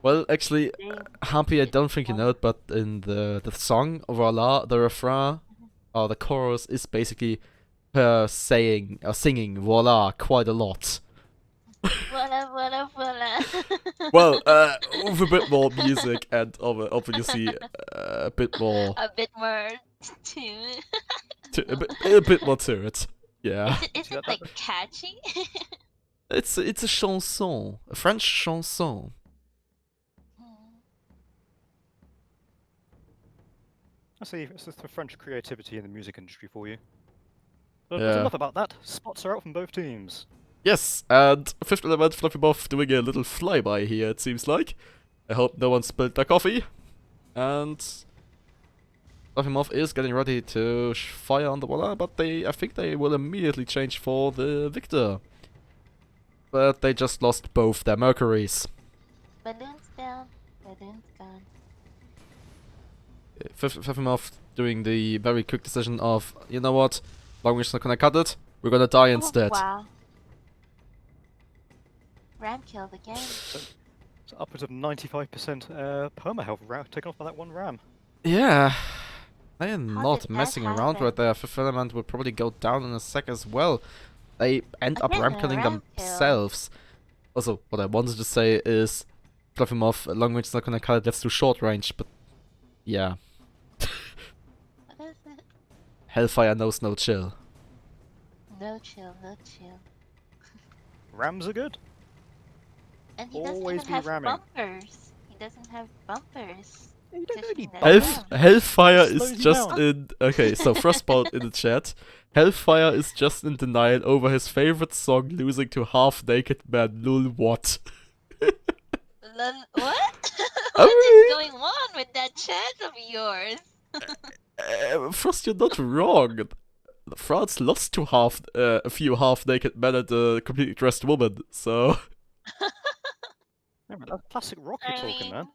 S1: Well, actually,
S4: They-
S1: Happy, I don't think you know
S4: Voila.
S1: it, but in the song Voila, the refrain or the chorus is basically her saying or singing Voila quite a lot.
S4: Voila, voila, voila.
S1: Well, with a bit more music and obviously a bit more,
S4: A bit more tune.
S1: a bit more to it. Yeah,
S4: Is
S2: See,
S4: it like catchy?
S1: it's a chanson, a French chanson.
S2: I see, it's the French creativity in the music industry for you. But
S1: Yeah.
S2: enough about that. Spots are out from both teams.
S1: Yes, and fifth element Fluffy Buff doing a little flyby here, it seems like. I hope no one spilled their coffee. And Fluffy Muff is getting ready to fire on the Walla, but I think they will immediately change for the Victor. But they just lost both their Mercuries.
S4: Balloons down, balloons gone.
S1: Fluffy Muff doing the very quick decision of, you know what, long range not gonna cut it, we're gonna die instead.
S4: Oh, wow. Ram killed again.
S2: It's upwards of 95% perma health taken off by that one ram.
S1: Yeah, they are
S4: did
S1: not
S4: that
S1: messing around
S4: happen?
S1: right there. Fifth element will probably go down in a sec as well. They end up
S4: Again,
S1: ram
S4: a
S1: killing
S4: ram kill.
S1: themselves. Also, what I wanted to say is, Fluffy Muff, long range is not gonna cut it, let's do short range, but yeah.
S4: What is it?
S1: Hellfire knows no chill.
S4: No chill, no chill.
S2: Rams are good.
S4: And he
S2: Always
S4: doesn't
S2: be
S4: even have
S2: ramming.
S4: bumpers. He doesn't have bumpers.
S2: You don't
S4: to
S2: need
S4: shoot that
S2: bumpers.
S4: ram.
S1: Hellfire
S2: Slows
S1: is
S2: you
S1: just
S2: down.
S1: in. Okay, so Frostbolt in the chat. Hellfire is just in denial over his favorite song losing to half naked man. Lul what?
S4: What?
S1: I
S4: What is
S1: mean-
S4: going on with that chat of yours?
S1: Frost, you're not wrong. France lost to a few half naked men and a completely dressed woman. So
S2: Yeah, man, that's classic rock
S4: I
S2: you're talking,
S4: mean,
S2: man.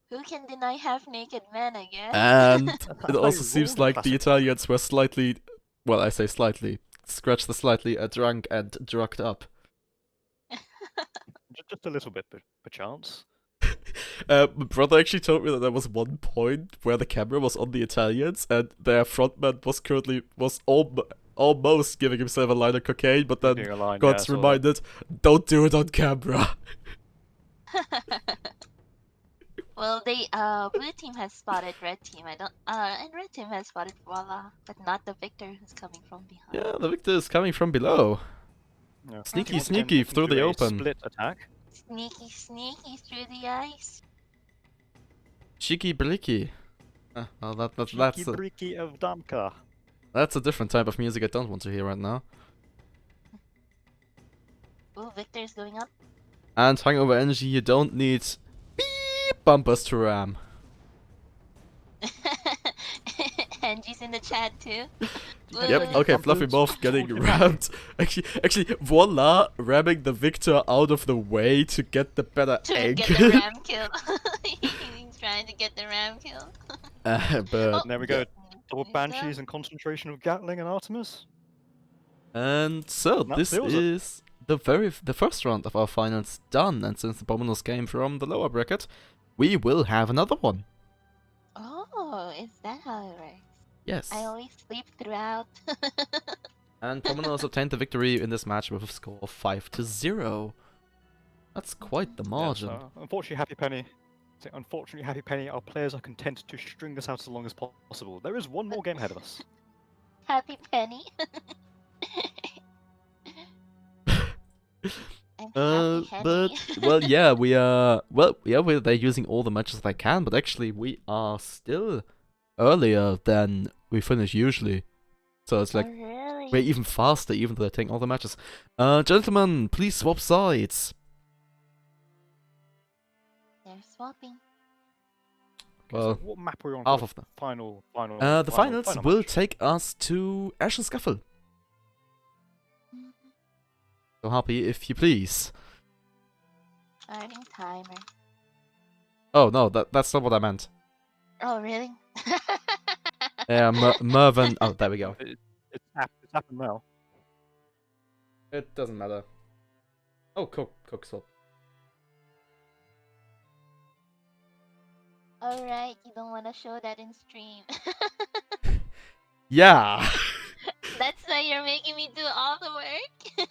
S4: who can deny half-naked men, I guess?
S1: and
S2: That's
S1: it
S2: how
S1: also
S2: you
S1: seems
S2: rule the
S1: like the
S2: classic rock.
S1: Italians were slightly, well, I say slightly, scratch the slightly, drunk and drugged up.
S2: Just a little bit, perchance.
S1: My brother actually told me that there was one point where the camera was on the Italians and their frontman was almost giving himself a line of cocaine, but then
S2: Doing a line, yeah, I
S1: got
S2: saw that.
S1: reminded, don't do it on camera.
S4: Well, blue team has spotted red team. And red team has spotted Voila, but not the Victor who's coming from behind.
S1: Yeah, the Victor is coming from below.
S2: Yeah.
S1: Sneaky,
S2: Once
S1: sneaky,
S2: again,
S1: through
S2: do
S1: the
S2: a
S1: open.
S2: Split attack.
S4: Sneaky, sneaky through the ice.
S1: Cheeky blicky. Well, that's
S2: Cheeky breaky of Damka.
S1: a different type of music I don't want to hear right now.
S4: Ooh, Victor's going up.
S1: And hangover energy, you don't need beep bumpers to ram.
S4: Angie's in the chat too.
S1: Yep,
S4: Ooh.
S1: okay, Fluffy
S2: Bumpers.
S1: Muff getting
S2: Hold your back.
S1: rammed. Actually, voila, ramming the Victor out of the way to get the better
S4: To
S1: egg.
S4: get the ram kill. He's trying to get the ram kill.
S1: But
S2: There we go. Double
S4: He's
S2: Banshees and concentration of Gatling and Artemis.
S1: and so
S2: That
S1: this
S2: seals it.
S1: is the first round of our finals done, and since the Abominals came from the lower bracket, we will have another one.
S4: Oh, is that how it works?
S1: Yes.
S4: I always sleep throughout.
S1: And Abominals obtained the victory in this match with a score of 5-0. That's quite the margin.
S2: Yes, unfortunately, Happy Penny, our players are content to string this out as long as possible. There is one more game ahead of us.
S4: Happy Penny. I'm happy,
S1: But
S4: Henny.
S1: well, yeah, they're using all the matches they can, but actually we are still earlier than we finish usually. So it's
S4: Oh,
S1: like
S4: really?
S1: we're even faster, even though they're taking all the matches. Gentlemen, please swap sides.
S4: They're swapping.
S2: Okay,
S1: Well,
S2: so what map are we on
S1: half
S2: for
S1: of them.
S2: the final
S1: The finals
S2: final
S1: will
S2: match?
S1: take us to Ash and Scuffle.
S4: Mhm.
S1: So Happy, if you please.
S4: Starting timer.
S1: Oh no, that's not what I meant.
S4: Oh, really?
S1: Mervin. Oh, there we go.
S2: It's happened now.
S1: It doesn't matter. Oh, cook swap.
S4: Alright, you don't want to show that in stream.
S1: Yeah.
S4: That's why you're making me do all the work.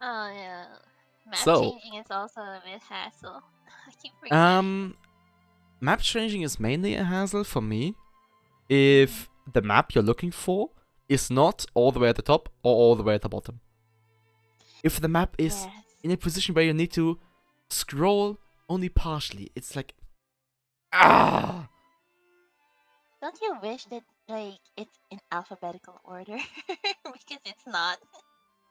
S4: Oh yeah. Map
S1: So,
S4: changing is also a bit hassle. I keep forgetting.
S1: map changing is mainly a hassle for me if the map you're looking for is not all the way at the top or all the way at the bottom. If the map is
S4: Yes.
S1: in a position where you need to scroll only partially, it's like ah.
S4: Don't you wish that like it's in alphabetical order? Because it's not.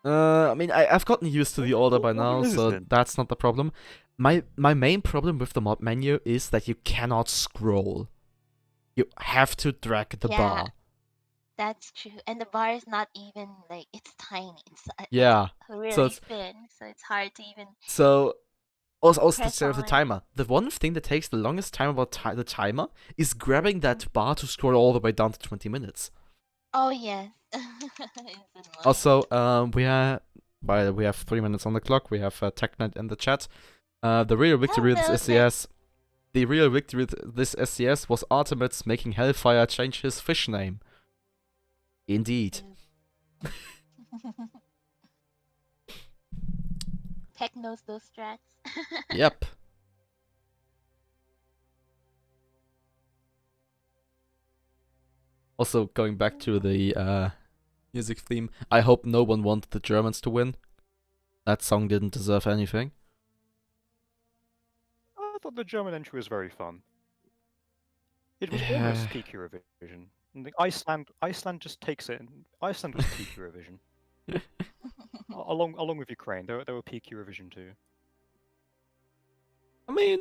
S1: I mean, I've gotten used to the order by
S2: What
S1: now,
S2: is
S1: so
S2: it?
S1: that's not the problem. My main problem with the mod menu is that you cannot scroll. You have to drag the
S4: Yeah.
S1: bar.
S4: That's true. And the bar is not even like it's tiny. It's
S1: Yeah. So
S4: really
S1: it's
S4: thin, so it's hard to even
S1: so also the
S4: press
S1: same with the
S4: on.
S1: timer. The one thing that takes the longest time about the timer is grabbing that bar to scroll all the way down to 20 minutes.
S4: Oh yes. It's annoying.
S1: Also, we have 3 minutes on the clock. We have TechNet in the chat. The real victory with
S4: Hello,
S1: this SCS. The real victory with this SCS was Artemis making Hellfire change his fish name. Indeed.
S4: Tech knows those strats.
S1: Yep. Also, going back to the music theme, I hope no one wanted the Germans to win. That song didn't deserve anything.
S2: I thought the German entry was very fun. It was
S1: Yeah.
S2: almost peak Eurovision. And Iceland just takes it. And Iceland was peak Eurovision. Along with Ukraine, they were peak Eurovision too.
S1: I mean,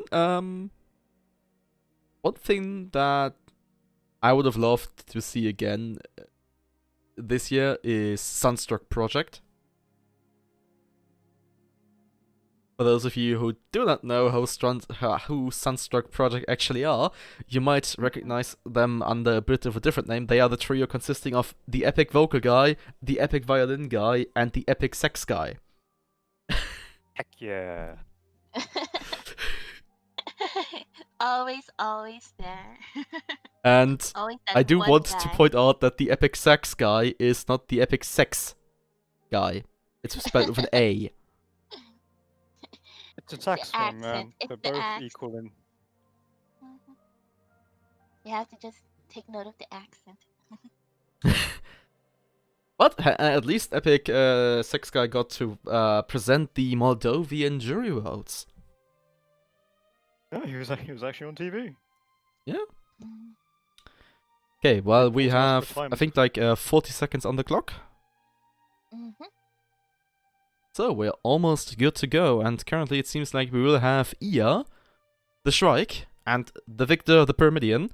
S1: one thing that I would have loved to see again this year is Sunstruck Project. For those of you who do not know who Sunstruck Project actually are, you might recognize them under a bit of a different name. They are the trio consisting of the epic vocal guy, the epic violin guy, and the epic sex guy.
S2: Heck yeah.
S4: Always there.
S1: And
S4: Always that
S1: I do
S4: one
S1: want
S4: guy.
S1: to point out that the epic sex guy is not the epic sex guy. It's spelled with an A.
S2: It's a sax from,
S4: accent. It's
S2: they're
S4: the
S2: both
S4: accent.
S2: equal in...
S4: Mhm. You have to just take note of the accent.
S1: But at least epic sex guy got to present the Moldovan jury votes.
S2: Yeah, he was actually on TV.
S1: Yeah.
S4: Mm.
S1: Okay, well, we
S2: Pause now for
S1: have,
S2: time.
S1: I think, like 40 seconds on the clock.
S4: Mhm.
S1: So we're almost good to go, and currently it seems like we will have Ia, the Shrike, and the Victor, the Pyramidian,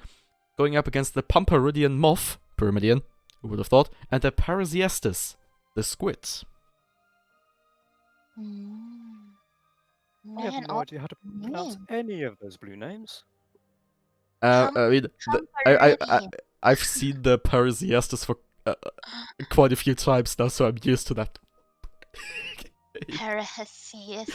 S1: going up against the Pamparidian Moth, Pyramidian, who would have thought, and the Parasiestus, the Squid.
S4: Mm.
S2: I have
S4: Man,
S2: no
S4: all
S2: idea how to pronounce
S4: names.
S2: any of those blue names.
S1: I mean,
S4: Pamparidian.
S1: I've seen the Parasiestus for quite a few times now, so I'm used to that.
S4: Parasiestus.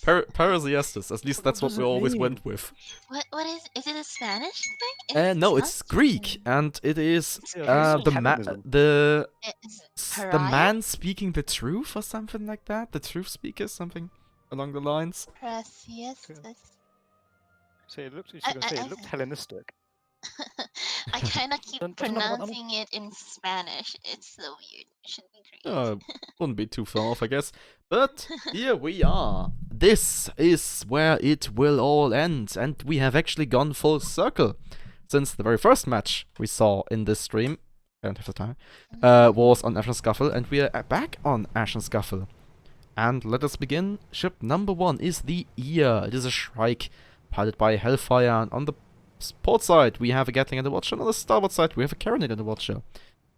S1: Parasiestus, at least that's what
S2: does
S1: we
S2: it
S1: always
S2: mean?
S1: went with.
S4: What is it a Spanish thing? It
S1: No, it's
S4: sounds
S1: Greek,
S4: Greek.
S1: and it is
S4: It's
S2: Yeah,
S4: Greek.
S1: the
S4: Is
S1: the
S4: pariah?
S1: man speaking the truth or something like that. The truth speaker, something along the lines.
S4: Parasiestus.
S2: See, it looked,
S4: I-
S2: it looked Hellenistic.
S4: I kind of keep
S2: Doesn't that-
S4: pronouncing it in Spanish. It's so weird. should be great.
S1: Wouldn't be too far off, I guess. But here we are. This is where it will all end, and we have actually gone full circle. Since the very first match we saw in this stream, I don't have the time, was on Ashen Scuffle, and we are back on Ashen Scuffle. And let us begin. Ship number 1 is the Ear. It is a Shrike, piloted by Hellfire, and on the port side we have a Gatling and a Watcher, and on the starboard side we have a Carronade and a Watcher.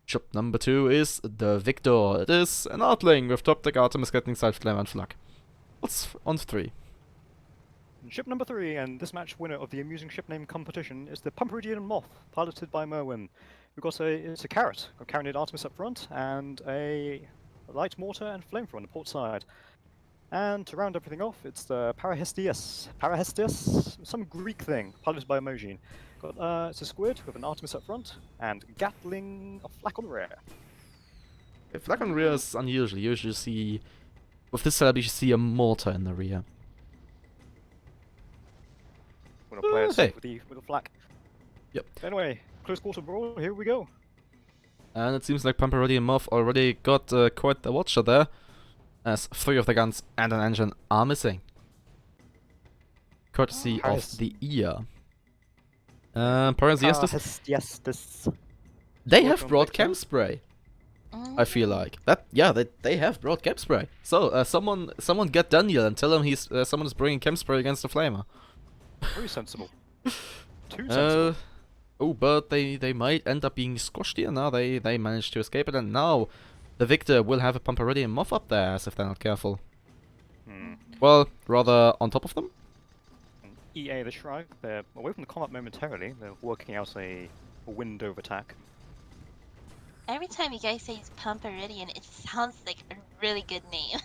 S1: Ship number 2 is the Victor. It is an Artling with top deck Artemis, Gatling, Side Flame, and Flak. What's on 3?
S2: Ship number 3, and this match winner of the amusing ship name competition is the Pumperidian Moth, piloted by Merwin. We've got it's a Carrot, a Carronade Artemis up front, and a light mortar and flamethrower on the port side. And to round everything off, it's the Paradis, some Greek thing, piloted by Emojin. It's a squid with an Artemis up front, and Gatling, a Flak on the rear.
S1: Flak on the rear is unusual. You usually see, with this setup, you see a mortar in the rear.
S2: We're gonna play it
S1: Hey.
S2: safe with the Flak.
S1: Yep.
S2: Anyway, close quarter brawl, here we go.
S1: And it seems like Pumperidian Moth already got quite the Watcher there, as 3 of the guns and an engine are missing. Courtesy of the Ear. Paradis,
S2: Yes.
S1: they
S2: Work
S1: have
S2: on
S1: brought
S2: Victor.
S1: Chem Spray. I feel like that. Yeah, they have brought Chem Spray. So someone get Daniel and tell him someone is bringing Chem Spray against the Flamer.
S2: Very sensible. Too sensible.
S1: Oh, but they might end up being squashed here. Now they managed to escape it, and now the Victor will have a Pumperidian Moth up there, as if they're not careful. Well, rather on top of them.
S2: EA the Shrike, they're away from the combat momentarily. They're working out a window of attack.
S4: Every time you guys say Pumperidian, it sounds like a really good name.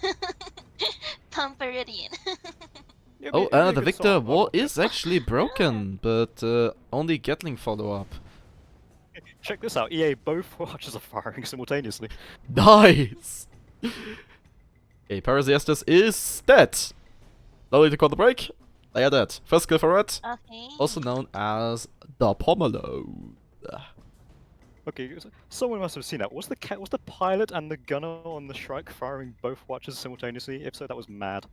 S4: Pumperidian.
S2: Yeah,
S1: Oh,
S2: it'd be a
S1: the
S2: good
S1: Victor
S2: song.
S1: war is actually broken, but only Gatling follow-up.
S2: Check this out, EA both watches are firing simultaneously.
S1: Nice! Okay, Paradis is dead. No need to call the break. They are dead. First kill for Red,
S4: Okay.
S1: also known as the Pomelo.
S2: Okay, someone must have seen that. Was the pilot and the gunner on the Shrike firing both watches simultaneously? If so, that was mad.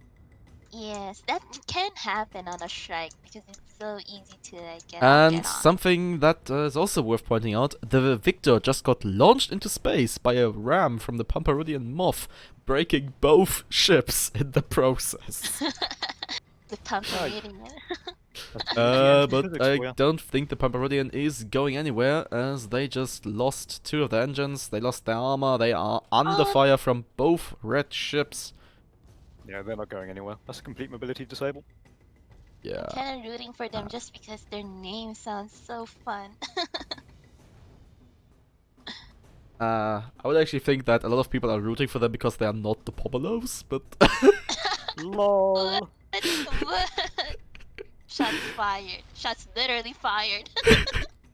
S4: Yes, that can happen on a Shrike because it's so easy to get
S1: And
S4: on.
S1: something that is also worth pointing out, the Victor just got launched into space by a ram from the Pumperidian Moth, breaking both ships in the process.
S4: The Pumperidian.
S1: But I don't think the Pumperidian is going anywhere, as they just lost 2 of the engines, they lost their armor, they are under fire from both red ships.
S2: Yeah, they're not going anywhere. That's a complete mobility disable.
S1: Yeah.
S4: I'm kind of rooting for them just because their name sounds so fun.
S1: I would actually think that a lot of people are rooting for them because they are not the Pomelos, but...
S2: LOL.
S4: What? Shots fired. Shots literally fired.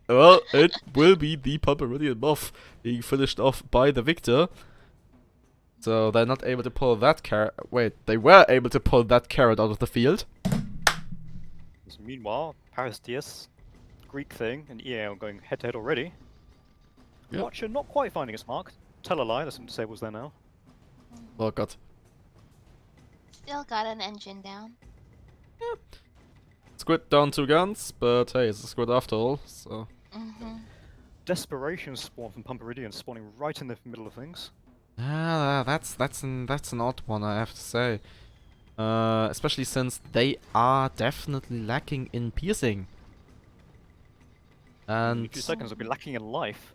S1: Well, it will be the Pumperidian Moth being finished off by the Victor. So they're not able to pull that carrot. Wait, they were able to pull that carrot out of the field.
S2: Meanwhile, Paradis, Greek thing, and EA are going head to head already.
S1: Yep.
S2: Watcher not quite finding its mark. Tell a lie, there's some disables there now.
S1: Oh god.
S4: Still got an engine down.
S1: Squid down 2 guns, but hey, it's a squid after all, so...
S2: Desperation spawn from Pumperidian spawning right in the middle of things.
S1: Ah, that's an odd one, I have to say. Especially since they are definitely lacking in piercing.
S2: In
S1: And
S2: a few seconds they'll be lacking in life.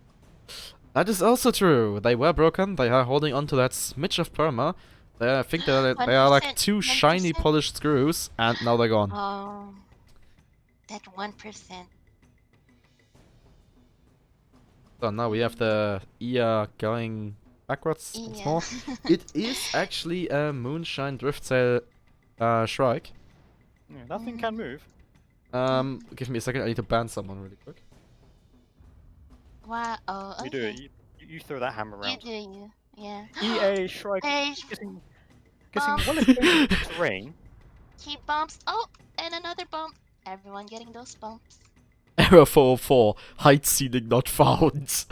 S1: that is also true. They were broken. They are holding on to that smidge of perma. I think they are like 2 shiny
S4: 1%.
S1: polished screws, and now they're gone.
S4: Oh, that 1%.
S1: So now we have the Ear going backwards once more. It is actually a Moonshine Driftsail Shrike.
S2: Yeah, that thing can move.
S1: Give me a second. I need to ban someone really quick.
S4: Wow. Oh, okay.
S2: You do it. You throw that hammer
S4: You
S2: around.
S4: do you. Yeah.
S2: EA Shrike
S4: Hey,
S2: getting
S4: Oh.
S2: well into terrain.
S4: he bumps. Oh, and another bump. Everyone getting those bumps.
S1: Error 404. Height ceiling not found.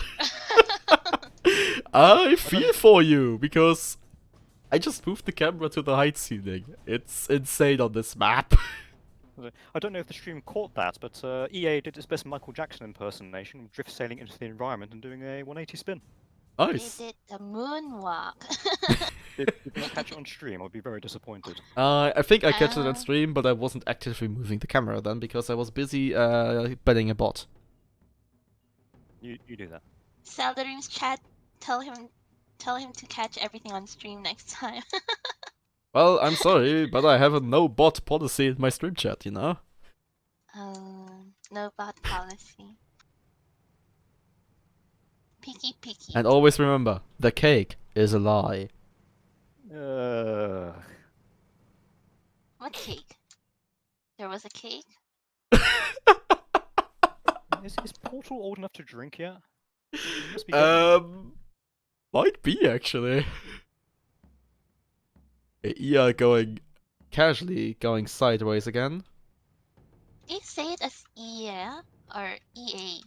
S1: I feel for you, because I just moved the camera to the height ceiling. It's insane on this map.
S2: I don't know if the stream caught that, but EA did its best Michael Jackson impersonation, drift sailing into the environment and doing a 180 spin.
S1: Nice.
S4: They did the moonwalk.
S2: Did not catch it on stream, I'd be very disappointed.
S1: I think I catch it on
S4: Ah.
S1: stream, but I wasn't actively moving the camera then because I was busy betting a bot.
S2: You do that.
S4: Saldarim's chat, tell him to catch everything on stream next time.
S1: Well, I'm sorry, but I have a no bot policy in my stream chat, you know?
S4: No bot policy. Picky.
S1: And always remember, the cake is a lie.
S4: What cake? There was a cake?
S2: Is Portal old enough to drink yet? He must be getting
S1: Might be actually. Yeah, casually going sideways again.
S4: Do you say it as EA or EA?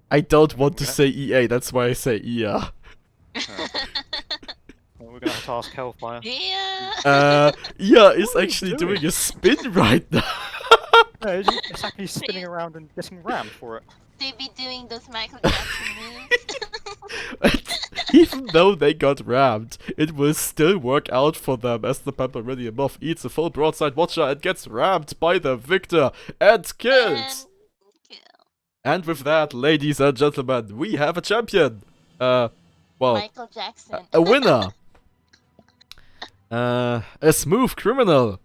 S1: I don't want to
S2: Okay.
S1: say EA, that's why I say yeah.
S2: Well, we're gonna have to ask Hellfire.
S4: Yeah.
S1: Yeah is
S2: What are you
S1: actually
S2: doing?
S1: doing a spin right now.
S2: No, it's actually spinning around and getting rammed for it.
S4: They be doing those Michael Jackson moves.
S1: Even though they got rammed, it will still work out for them as the Pamperinium Moth eats a full broadside watcher and gets rammed by the victor and killed.
S4: And kill.
S1: And with that, ladies and gentlemen, we have a champion. Well,
S4: Michael Jackson.
S1: a winner. A smooth criminal.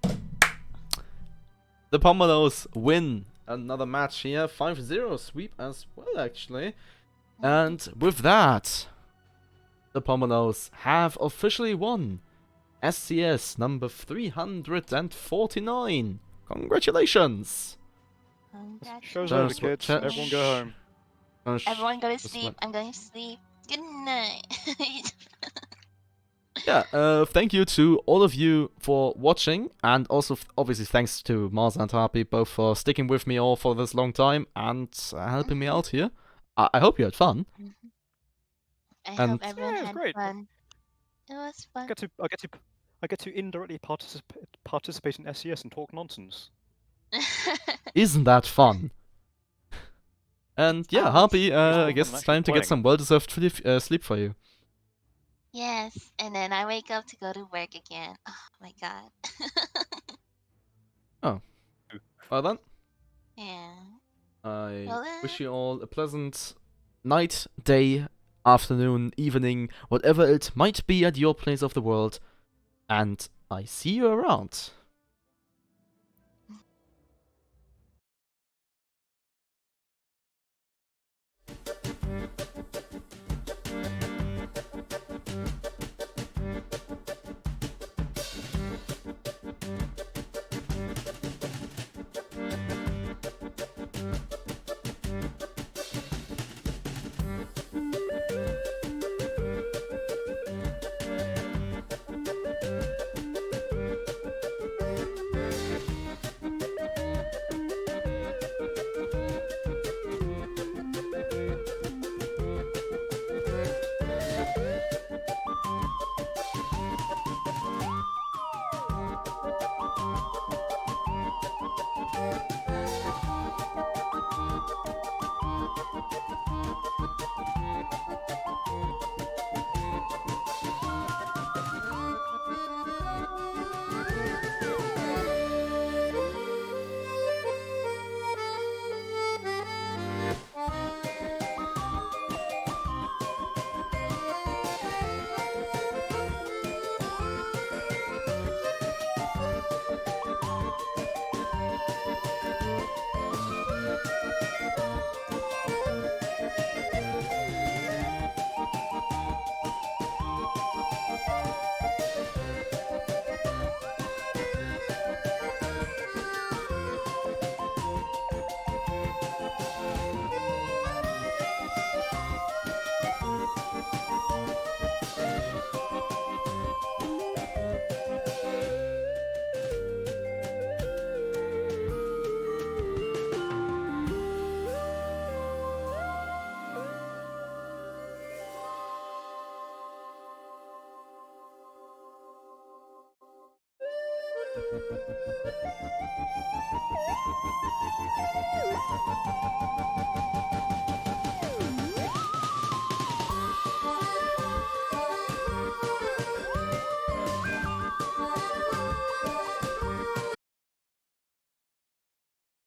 S1: The Pomelos win another match here. 5-0 sweep as well, actually. And with that, the Pomelos have officially won SCS number 349. Congratulations.
S2: Show's
S1: That
S2: over,
S1: was what
S2: kids.
S1: chat-
S2: Everyone go home.
S4: Everyone go to
S1: Just
S4: sleep.
S1: went-
S4: I'm going to sleep. Good night.
S1: Yeah, thank you to all of you for watching, and also obviously thanks to Marza and Hapi both for sticking with me all for this long time and helping me out here. I hope you had fun.
S4: I
S1: And-
S4: hope everyone
S2: Yeah, it was
S4: had
S2: great.
S4: fun. It was fun.
S2: I get to indirectly participate in SES and talk nonsense.
S1: Isn't that fun? And yeah,
S4: Oh,
S1: Hapi, I guess it's time to get some well-deserved sleep for you.
S4: Yes, and then I wake up to go to work again. Oh my god.
S1: Well then,
S4: Yeah.
S1: I
S4: Well then.
S1: wish you all a pleasant night, day, afternoon, evening, whatever it might be at your place of the world, and I see you around.